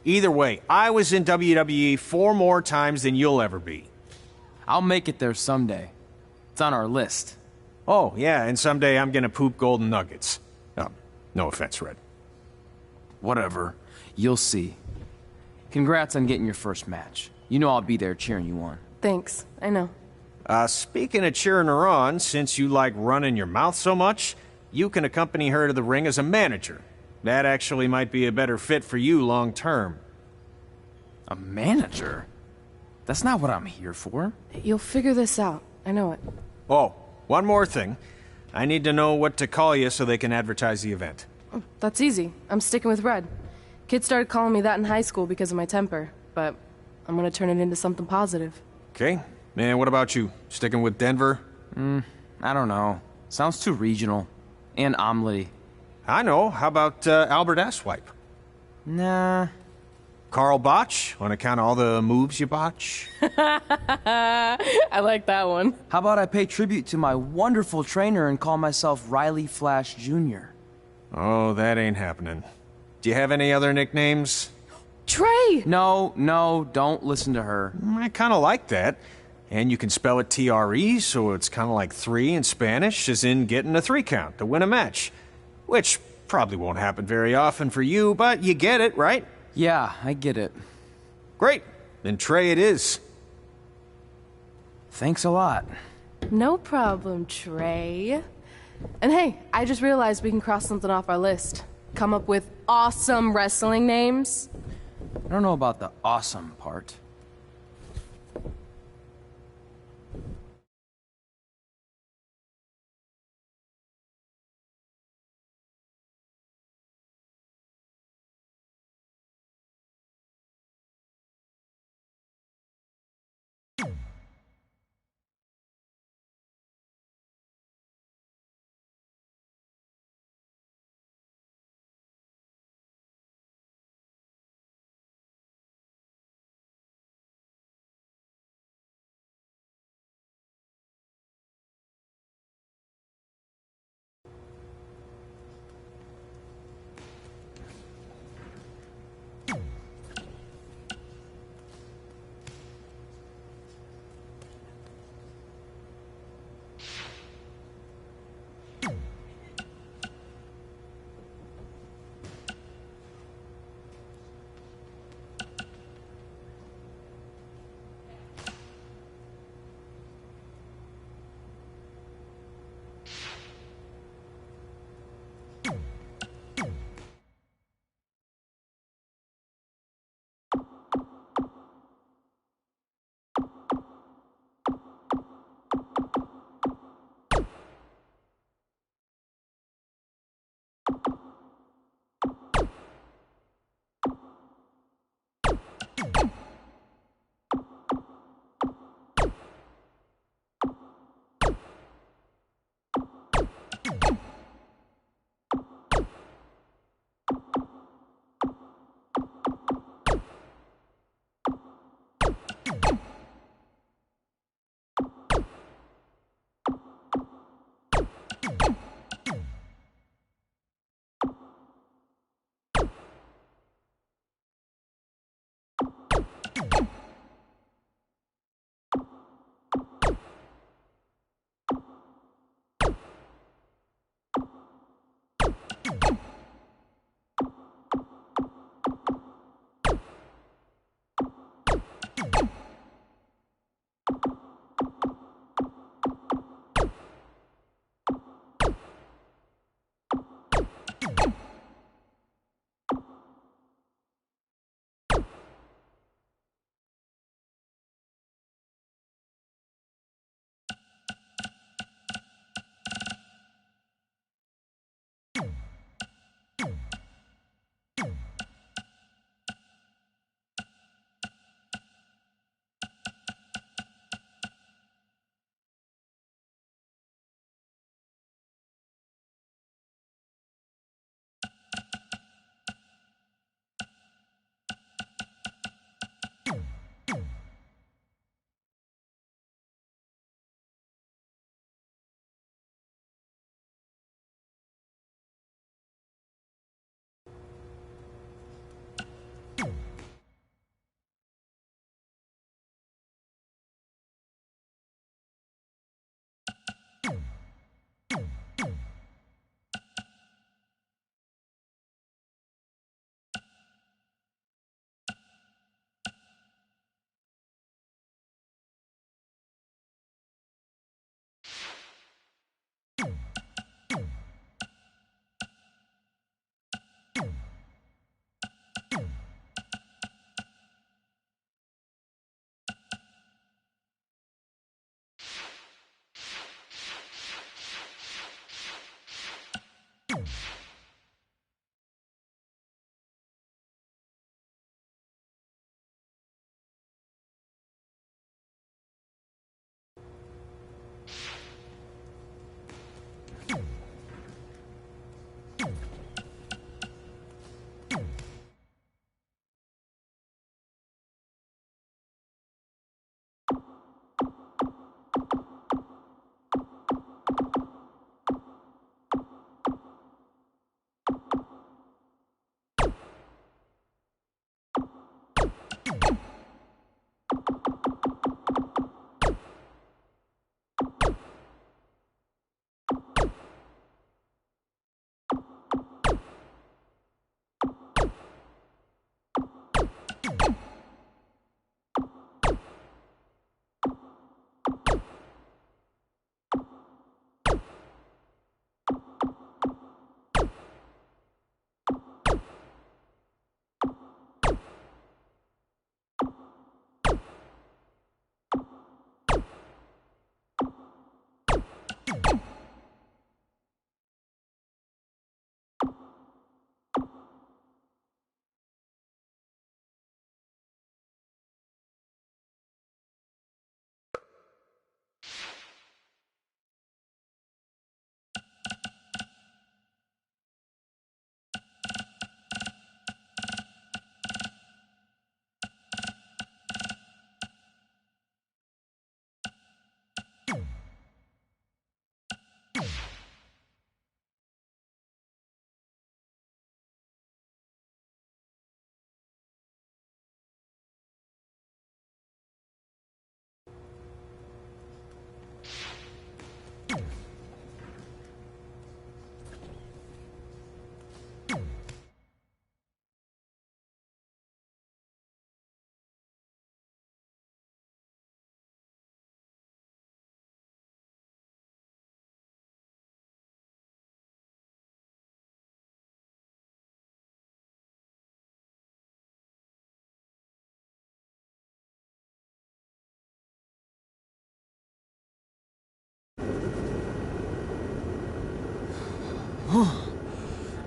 Either way, I was in WWE 4 more times than you'll ever be. I'll make it there someday. It's on our list. Oh, yeah, and someday I'm gonna poop golden nuggets. No offense, Red. Whatever. You'll see. Congrats on getting your first match. You know I'll be there cheering you on. Thanks. I know. Speaking of cheering her on, since you like running your mouth so much, you can accompany her to the ring as a manager. That actually might be a better fit for you long term. A manager? That's not what I'm here for. You'll figure this out. I know it. Oh, one more thing. I need to know what to call you so they can advertise the event. That's easy. I'm sticking with Red. Kids started calling me that in high school because of my temper, but I'm gonna turn it into something positive. Okay. And what about you? Sticking with Denver? I don't know. Sounds too regional. And omelety. I know. How about Albert Asswipe? Nah. Carl Botch, on account of all the moves you botch? I like that one. How about I pay tribute to my wonderful trainer and call myself Riley Flash Jr.? Oh, that ain't happening. Do you have any other nicknames? Trey! No, don't listen to her. I kind of like that. And you can spell it T-R-E, so it's kind of like 3 in Spanish, as in getting a 3 count to win a match. Which probably won't happen very often for you, but you get it, right? Yeah, I get it. Great. Then Trey it is. Thanks a lot. No problem, Trey. And hey, I just realized we can cross something off our list. Come up with awesome wrestling names. I don't know about the awesome part.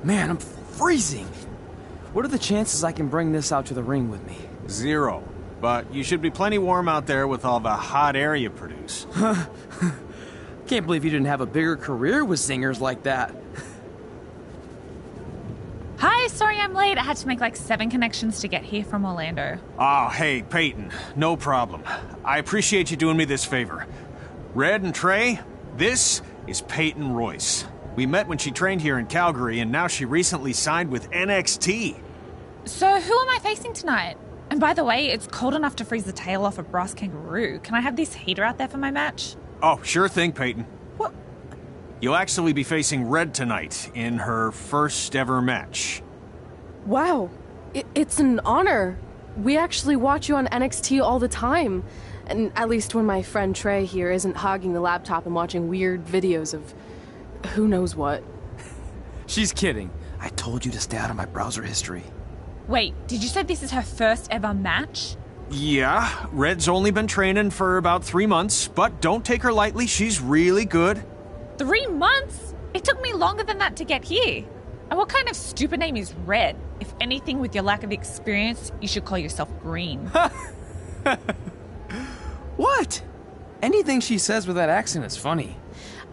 Man, I'm freezing. What are the chances I can bring this out to the ring with me? 0. But you should be plenty warm out there with all the hot air you produce. Can't believe you didn't have a bigger career with zingers like that. Hi, sorry I'm late. I had to make like 7 connections to get here from Orlando. Oh, hey, Peyton. No problem. I appreciate you doing me this favor. Red and Trey, this is Peyton Royce. We met when she trained here in Calgary, and now she recently signed with NXT. So who am I facing tonight? And by the way, it's cold enough to freeze the tail off a brass kangaroo. Can I have this heater out there for my match? Oh, sure thing, Peyton. What? You'll actually be facing Red tonight in her first ever match. Wow, it's an honor. We actually watch you on NXT all the time. And at least when my friend Trey here isn't hogging the laptop and watching weird videos of who knows what. She's kidding. I told you to stay out of my browser history. Wait, did you say this is her first ever match? Yeah, Red's only been training for about 3 months, but don't take her lightly, she's really good. 3 months? It took me longer than that to get here. And what kind of stupid name is Red? If anything, with your lack of experience, you should call yourself Green. What? Anything she says with that accent is funny.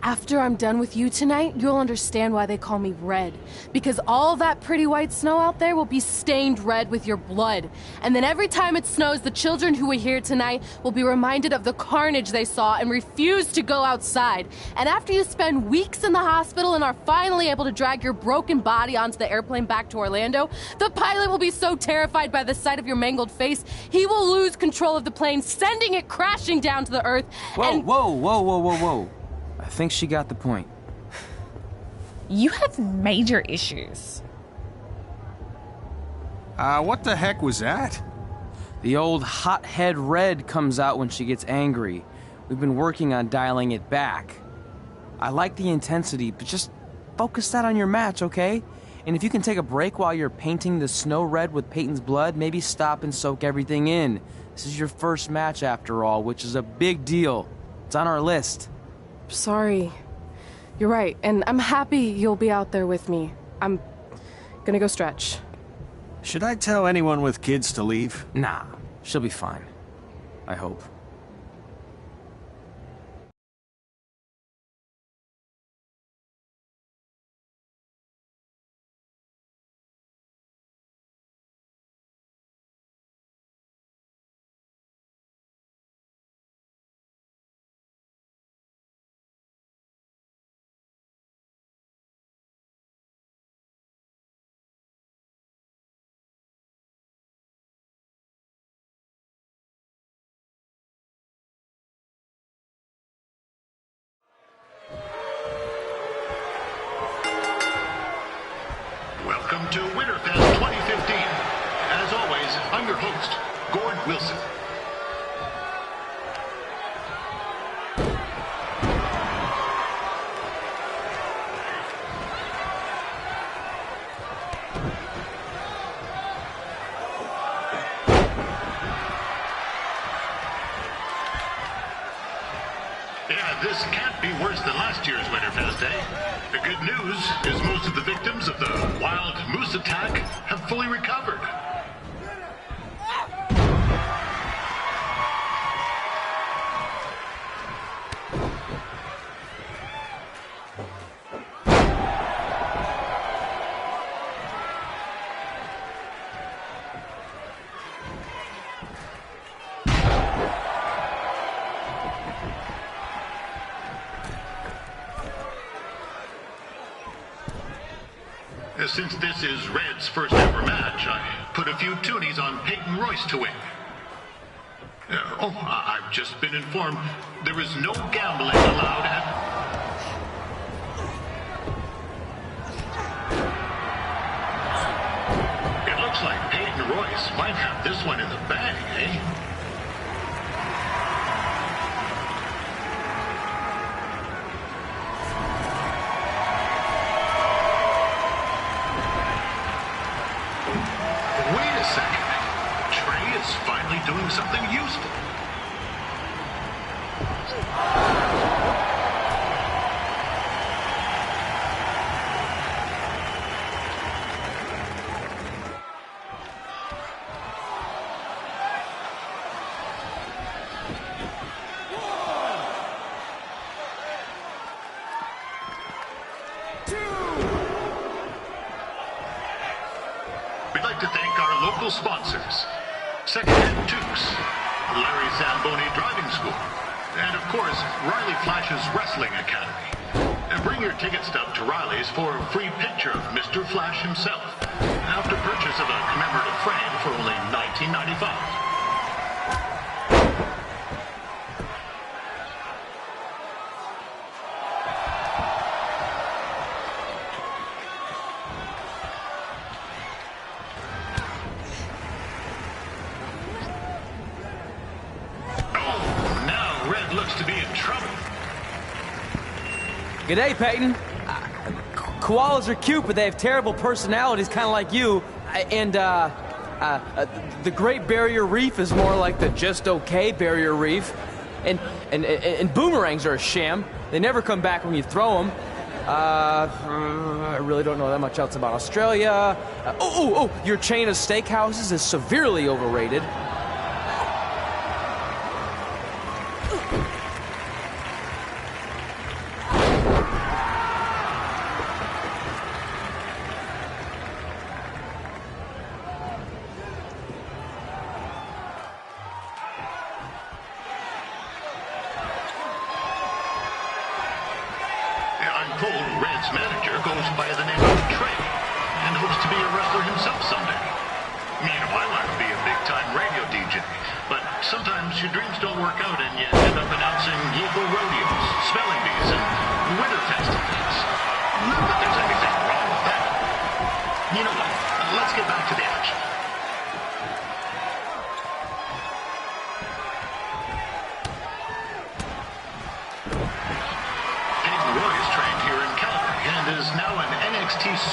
After I'm done with you tonight, you'll understand why they call me Red. Because all that pretty white snow out there will be stained red with your blood. And then every time it snows, the children who are here tonight will be reminded of the carnage they saw and refuse to go outside. And after you spend weeks in the hospital and are finally able to drag your broken body onto the airplane back to Orlando, the pilot will be so terrified by the sight of your mangled face, he will lose control of the plane, sending it crashing down to the earth. Whoa. I think she got the point. You have major issues. What the heck was that? The old hothead Red comes out when she gets angry. We've been working on dialing it back. I like the intensity, but just focus that on your match, okay? And if you can take a break while you're painting the snow red with Peyton's blood, maybe stop and soak everything in. This is your first match after all, which is a big deal. It's on our list. Sorry. You're right, and I'm happy you'll be out there with me. I'm gonna go stretch. Should I tell anyone with kids to leave? Nah, she'll be fine. I hope. Welcome to Winterfest 2015. As always, I'm your host, Gord Wilson. Yeah, this can't be worse than last year's Winterfest, eh? The good news is most of the victims of the wild moose attack have fully recovered. Since this is Red's first ever match, I put a few toonies on Peyton Royce to win. I've just been informed there is no gambling allowed at... It looks like Peyton Royce might have this one in the bag, eh? Doing something useful. like to thank our local sponsors. Secondhand Tukes, Larry Zamboni Driving School, and of course, Riley Flash's Wrestling Academy. And bring your ticket stub to Riley's for a free picture of Mr. Flash himself, after purchase of a commemorative frame for only $19.95. G'day, Peyton. Koalas are cute, but they have terrible personalities, kind of like you. And, the Great Barrier Reef is more like the just okay Barrier Reef. And boomerangs are a sham. They never come back when you throw them. I really don't know that much else about Australia. Your chain of steakhouses is severely overrated.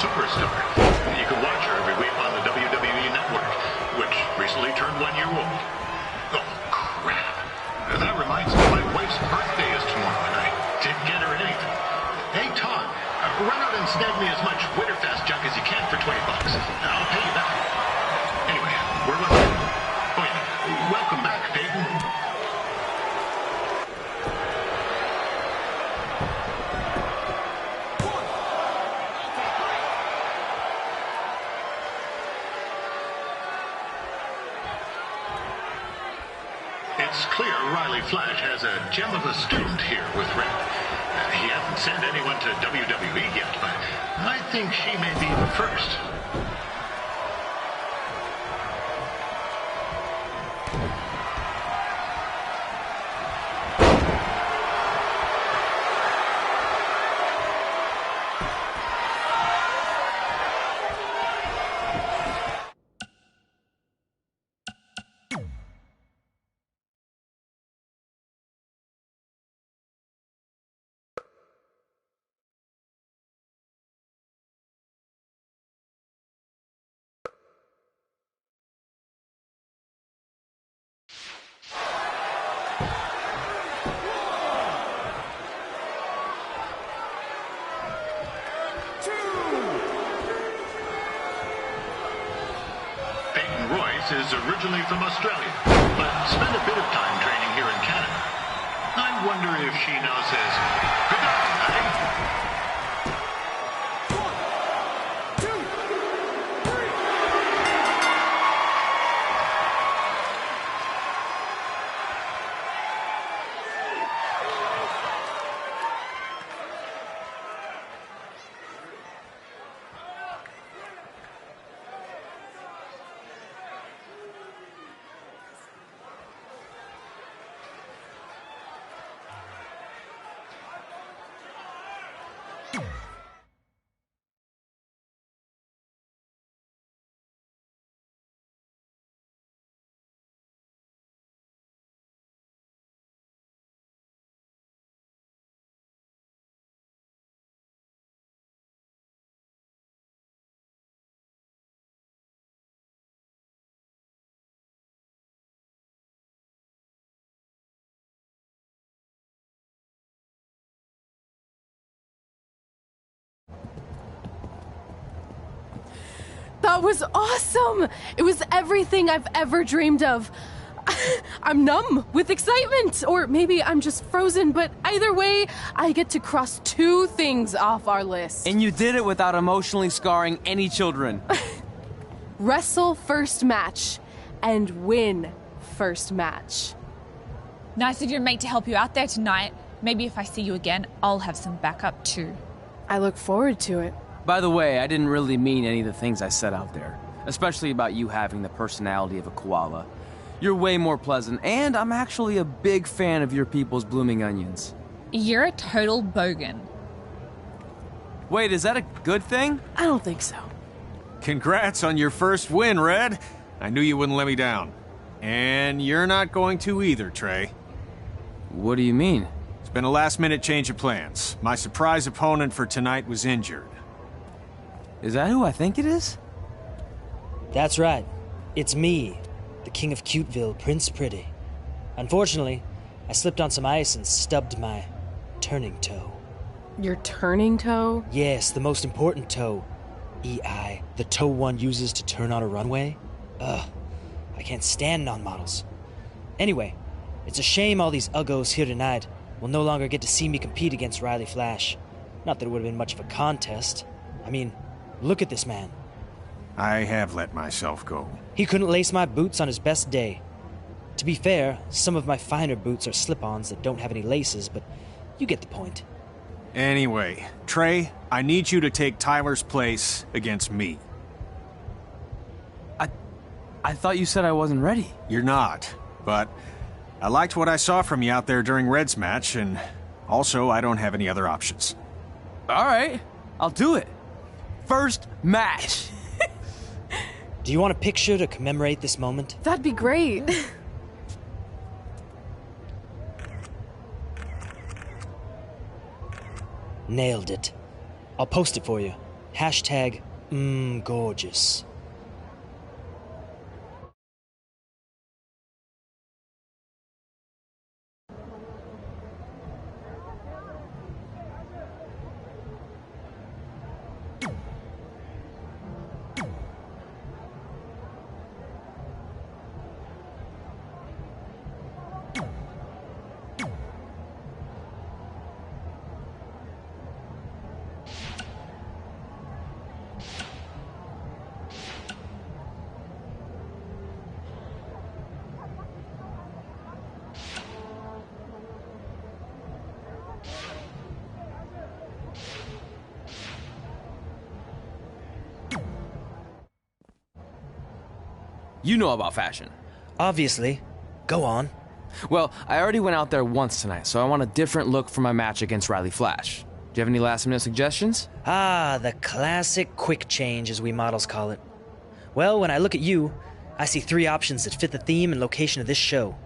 Superstar. You can watch her every week on the WWE Network, which recently turned 1 year old. Oh, crap. That reminds me, my wife's birthday is tomorrow, and I didn't get her anything. Hey, Tom, run out and snag me as much Winterfest junk as you can for $20. I'll pay you back. Anyway, where was I? Oh, yeah. Welcome back, Peyton. It's clear Riley Flash has a gem of a student here with Red. He hasn't sent anyone to WWE yet, but I think she may be the first. Is originally from Australia, but spent a bit of time training here in Canada. I wonder if she knows his goodbye, eh? That was awesome! It was everything I've ever dreamed of. I'm numb with excitement, or maybe I'm just frozen, but either way, I get to cross 2 things off our list. And you did it without emotionally scarring any children. Wrestle first match and win first match. Nice of your mate to help you out there tonight. Maybe if I see you again, I'll have some backup too. I look forward to it. By the way, I didn't really mean any of the things I said out there, especially about you having the personality of a koala. You're way more pleasant, and I'm actually a big fan of your people's blooming onions. You're a total bogan. Wait, is that a good thing? I don't think so. Congrats on your first win, Red. I knew you wouldn't let me down. And you're not going to either, Trey. What do you mean? It's been a last-minute change of plans. My surprise opponent for tonight was injured. Is that who I think it is? That's right. It's me, the King of Cuteville, Prince Pretty. Unfortunately, I slipped on some ice and stubbed my turning toe. Your turning toe? Yes, the most important toe. EI, the toe one uses to turn on a runway. Ugh, I can't stand non-models. Anyway, it's a shame all these uggos here tonight will no longer get to see me compete against Riley Flash. Not that it would have been much of a contest. I mean, look at this man. I have let myself go. He couldn't lace my boots on his best day. To be fair, some of my finer boots are slip-ons that don't have any laces, but you get the point. Anyway, Trey, I need you to take Tyler's place against me. I thought you said I wasn't ready. You're not, but I liked what I saw from you out there during Red's match, and also I don't have any other options. All right, I'll do it. First match. Do you want a picture to commemorate this moment? That'd be great. Nailed it. I'll post it for you. Hashtag gorgeous. You know about fashion. Obviously. Go on. Well, I already went out there once tonight, so I want a different look for my match against Riley Flash. Do you have any last-minute suggestions? Ah, the classic quick change, as we models call it. Well, when I look at you, I see 3 options that fit the theme and location of this show.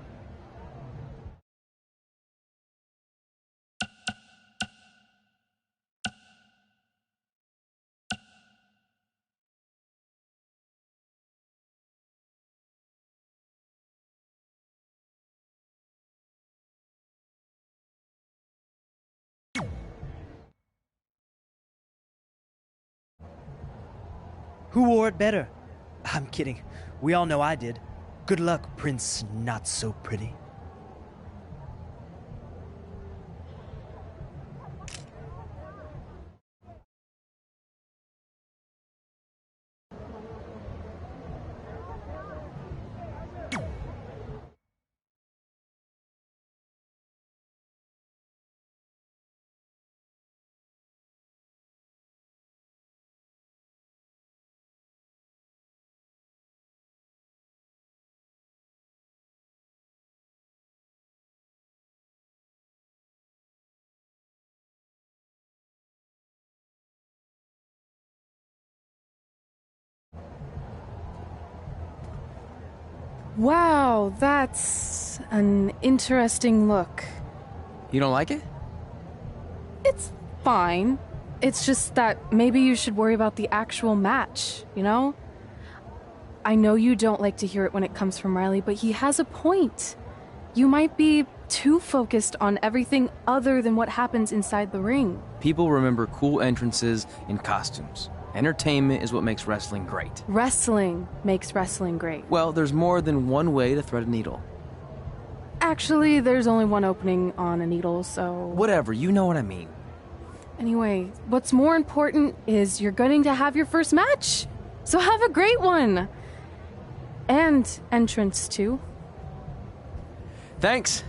Who wore it better? I'm kidding. We all know I did. Good luck, Prince Not So Pretty. Wow, that's an interesting look. You don't like it? It's fine. It's just that maybe you should worry about the actual match, you know? I know you don't like to hear it when it comes from Riley, but he has a point. You might be too focused on everything other than what happens inside the ring. People remember cool entrances and costumes. Entertainment is what makes wrestling great. Wrestling makes wrestling great. Well, there's more than one way to thread a needle. Actually, there's only one opening on a needle, so... Whatever, you know what I mean. Anyway, what's more important is you're going to have your first match. So have a great one. And entrance, too. Thanks.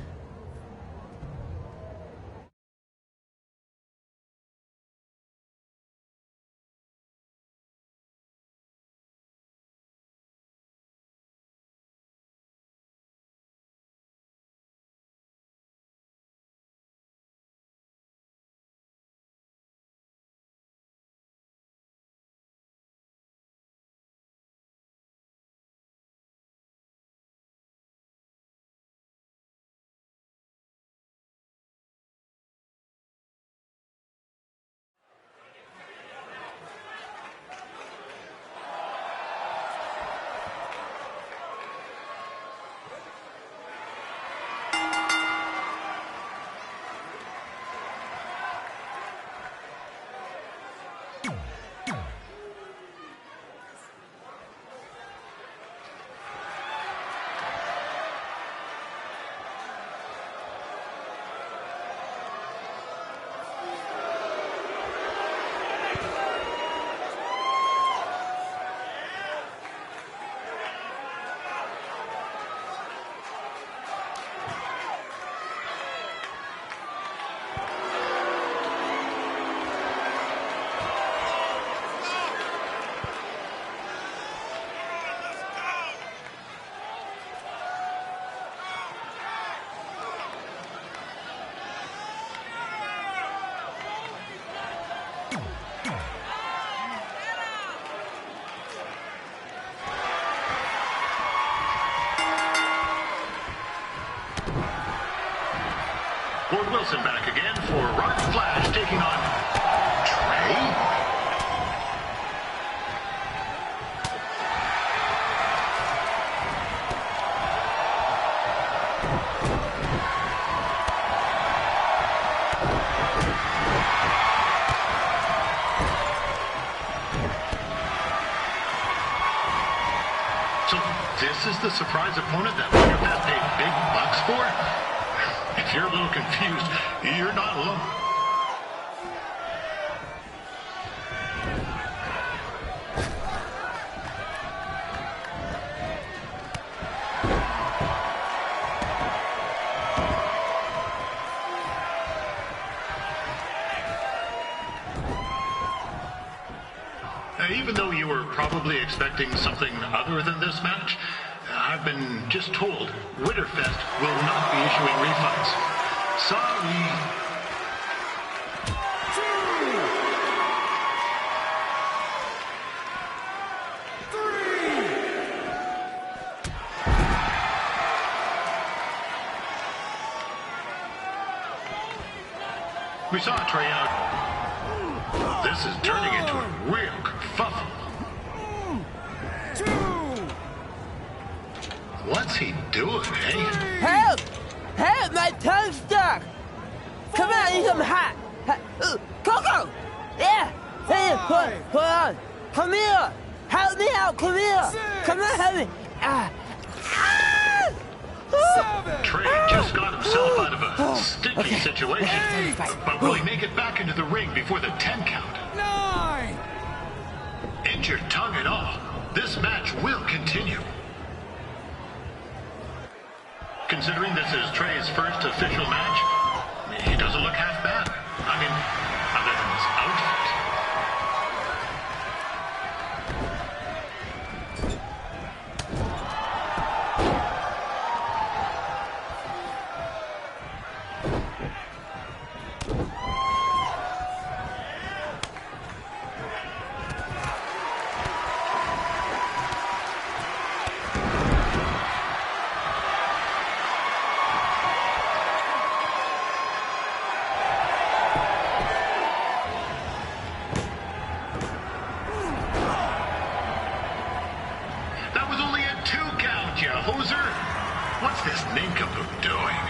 Ward Wilson back again for Roddy Flash taking on Trey. So this is the surprise opponent that Mycareer paid big bucks for? If you're a little confused, you're not alone. Even though you were probably expecting something other than this match, I've been just told Winterfest will not be issuing refunds. Sorry. We saw Trey out. This is turning into a real kerfuffle. What's he doing, eh? Help! Help! My tongue's stuck! Come on, I need some hot! Coco! Yeah! Hey, hold on! Come here! Help me out! Come here! Come on, help me! Trey just got himself out of a sticky situation. But will he make it back into the ring before the 10 count? 9! Injured tongue and all, this match will continue. Considering this is Trey's first official match, he doesn't look half bad. I mean, other than his outfit. What's this nincompoop doing?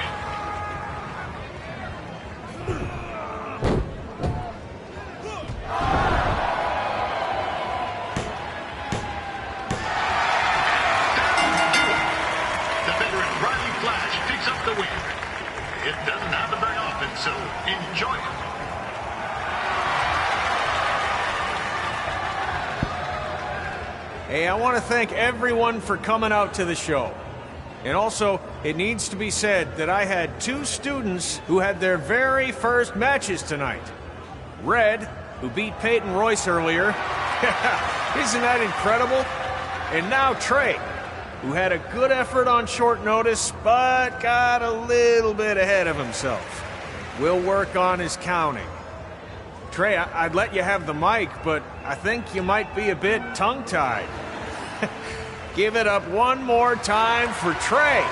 The veteran Roddy Flash picks up the win. It doesn't happen very often, so enjoy it. I want to thank everyone for coming out to the show. And also, it needs to be said that I had 2 students who had their very first matches tonight. Red, who beat Peyton Royce earlier. Isn't that incredible? And now Trey, who had a good effort on short notice, but got a little bit ahead of himself. We'll work on his counting. Trey, I'd let you have the mic, but I think you might be a bit tongue-tied. Give it up one more time for Trey.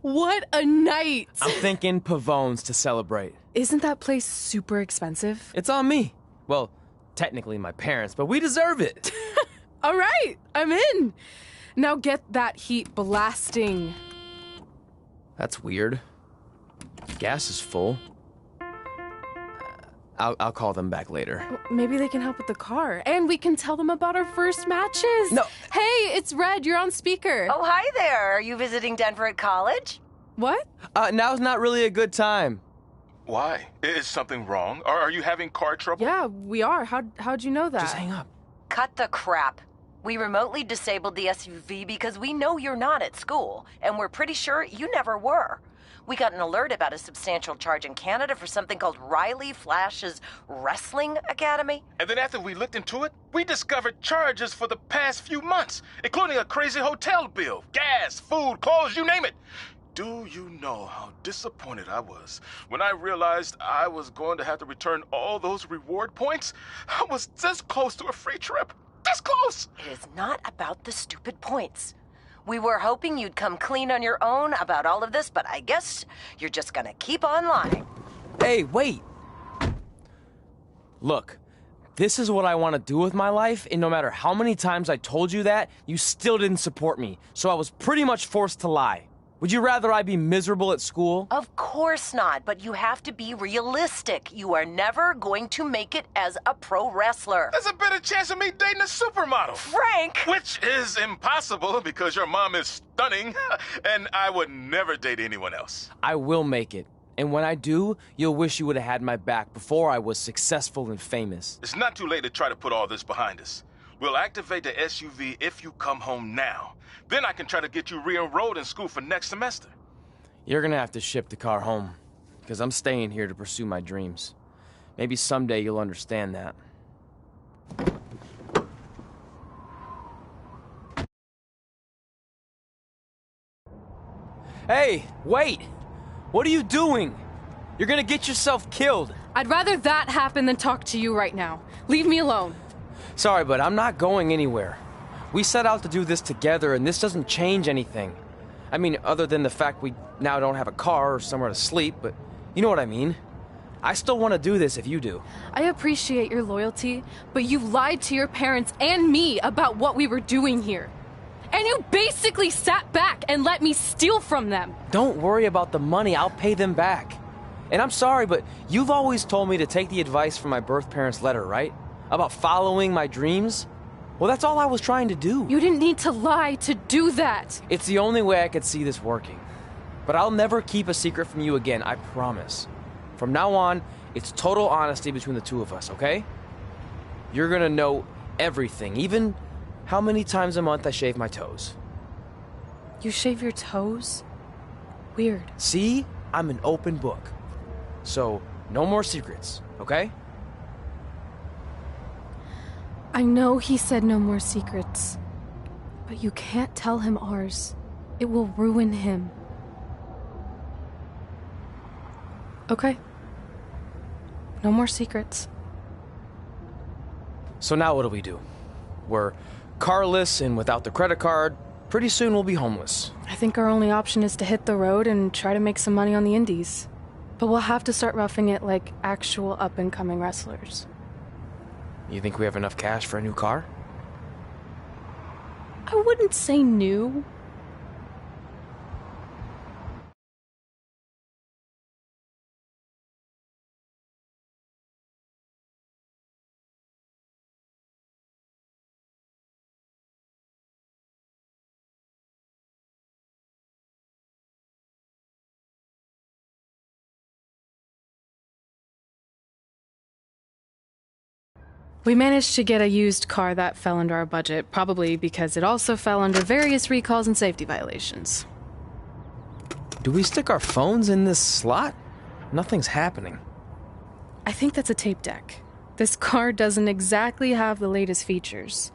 What a night! I'm thinking Pavone's to celebrate. Isn't that place super expensive? It's on me. Well, technically my parents, but we deserve it. All right, I'm in. Now get that heat blasting. That's weird. Gas is full. I'll call them back later. Maybe they can help with the car. And we can tell them about our first matches. No. Hey, it's Red. You're on speaker. Oh, hi there. Are you visiting Denver at college? What? Now's not really a good time. Why? Is something wrong? Or are you having car trouble? Yeah, we are. How'd you know that? Just hang up. Cut the crap. We remotely disabled the SUV because we know you're not at school, and we're pretty sure you never were. We got an alert about a substantial charge in Canada for something called Riley Flash's Wrestling Academy. And then after we looked into it, we discovered charges for the past few months, including a crazy hotel bill, gas, food, clothes, you name it. Do you know how disappointed I was when I realized I was going to have to return all those reward points? I was this close to a free trip. This close! It is not about the stupid points. We were hoping you'd come clean on your own about all of this, but I guess you're just gonna keep on lying. Hey, wait! Look, this is what I want to do with my life, and no matter how many times I told you that, you still didn't support me, so I was pretty much forced to lie. Would you rather I be miserable at school? Of course not, but you have to be realistic. You are never going to make it as a pro wrestler. There's a better chance of me dating a supermodel. Frank! Which is impossible because your mom is stunning, and I would never date anyone else. I will make it. And when I do, you'll wish you would have had my back before I was successful and famous. It's not too late to try to put all this behind us. We'll activate the SUV if you come home now. Then I can try to get you re-enrolled in school for next semester. You're gonna have to ship the car home, because I'm staying here to pursue my dreams. Maybe someday you'll understand that. Hey, wait! What are you doing? You're gonna get yourself killed. I'd rather that happen than talk to you right now. Leave me alone. Sorry, but I'm not going anywhere. We set out to do this together, and this doesn't change anything. I mean, other than the fact we now don't have a car or somewhere to sleep, but you know what I mean. I still want to do this if you do. I appreciate your loyalty, but you lied to your parents and me about what we were doing here. And you basically sat back and let me steal from them. Don't worry about the money, I'll pay them back. And I'm sorry, but you've always told me to take the advice from my birth parents' letter, right? About following my dreams? Well, that's all I was trying to do. You didn't need to lie to do that. It's the only way I could see this working. But I'll never keep a secret from you again, I promise. From now on, it's total honesty between the two of us, okay? You're gonna know everything, even how many times a month I shave my toes. You shave your toes? Weird. See? I'm an open book. So, no more secrets, okay? I know he said no more secrets, but you can't tell him ours. It will ruin him. Okay. No more secrets. So now what do? We're Carless and without the credit card, pretty soon we'll be homeless. I think our only option is to hit the road and try to make some money on the indies. But we'll have to start roughing it like actual up-and-coming wrestlers. You think we have enough cash for a new car? I wouldn't say new. We managed to get a used car that fell under our budget, probably because it also fell under various recalls and safety violations. Do we stick our phones in this slot? Nothing's happening. I think that's a tape deck. This car doesn't exactly have the latest features.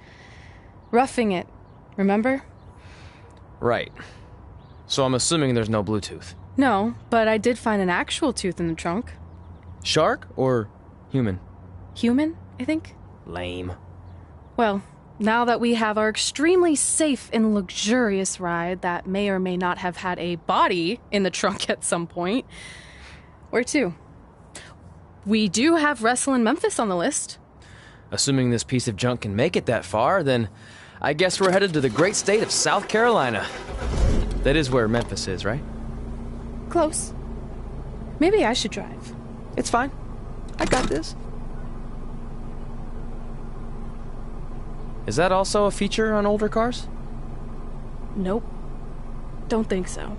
Roughing it, remember? Right. So I'm assuming there's no Bluetooth. No, but I did find an actual tooth in the trunk. Shark or human? Human, I think. Lame. Well, now that we have our extremely safe and luxurious ride that may or may not have had a body in the trunk at some point, where to? We do have Wrestle in Memphis on the list. Assuming this piece of junk can make it that far, then I guess we're headed to the great state of South Carolina. That is where Memphis is, right? Close. Maybe I should drive. It's fine. I got this. Is that also a feature on older cars? Nope. Don't think so.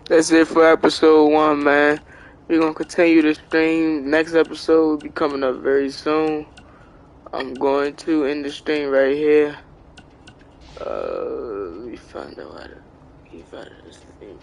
That's it for episode 1, man. We're gonna continue the stream. Next episode will be coming up very soon. I'm going to end the stream right here. Let me find out how to keep out of this thing.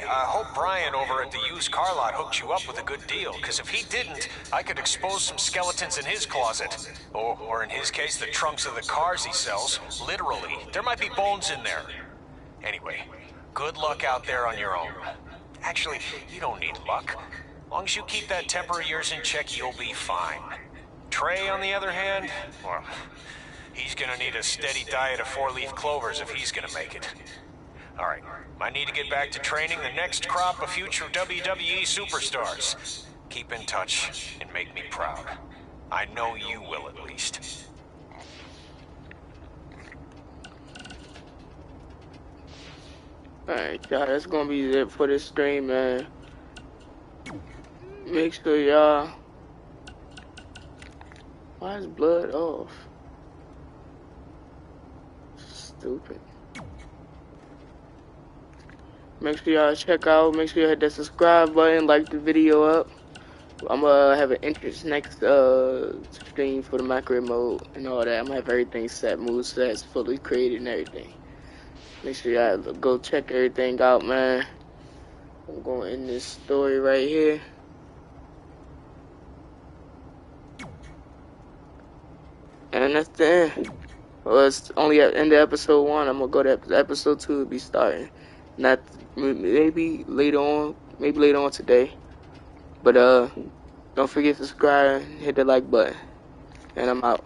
I hope Brian over at the used car lot hooked you up with a good deal, because if he didn't, I could expose some skeletons in his closet. Or in his case, the trunks of the cars he sells. Literally. There might be bones in there. Anyway, good luck out there on your own. Actually, you don't need luck. As long as you keep that temper of yours in check, you'll be fine. Trey, on the other hand, well, he's gonna need a steady diet of 4-leaf clovers if he's gonna make it. All right, I need to get back to training the next crop of future WWE superstars. Keep in touch and make me proud. I know you will, at least. Alright, y'all, that's gonna be it for this stream, man. Make sure y'all... Why is blood off? Stupid. Make sure y'all check out, make sure you hit that subscribe button, like the video up. I'm gonna have an entrance next stream for the Mycareer mode and all that. I'm gonna have everything set, movesets fully created and everything. Make sure y'all go check everything out, man. I'm gonna end this story right here. And that's the end. Well, it's only at the end of episode 1. I'm gonna go to episode 2 will be starting. Not maybe later on today. But don't forget to subscribe, hit the like button. And I'm out.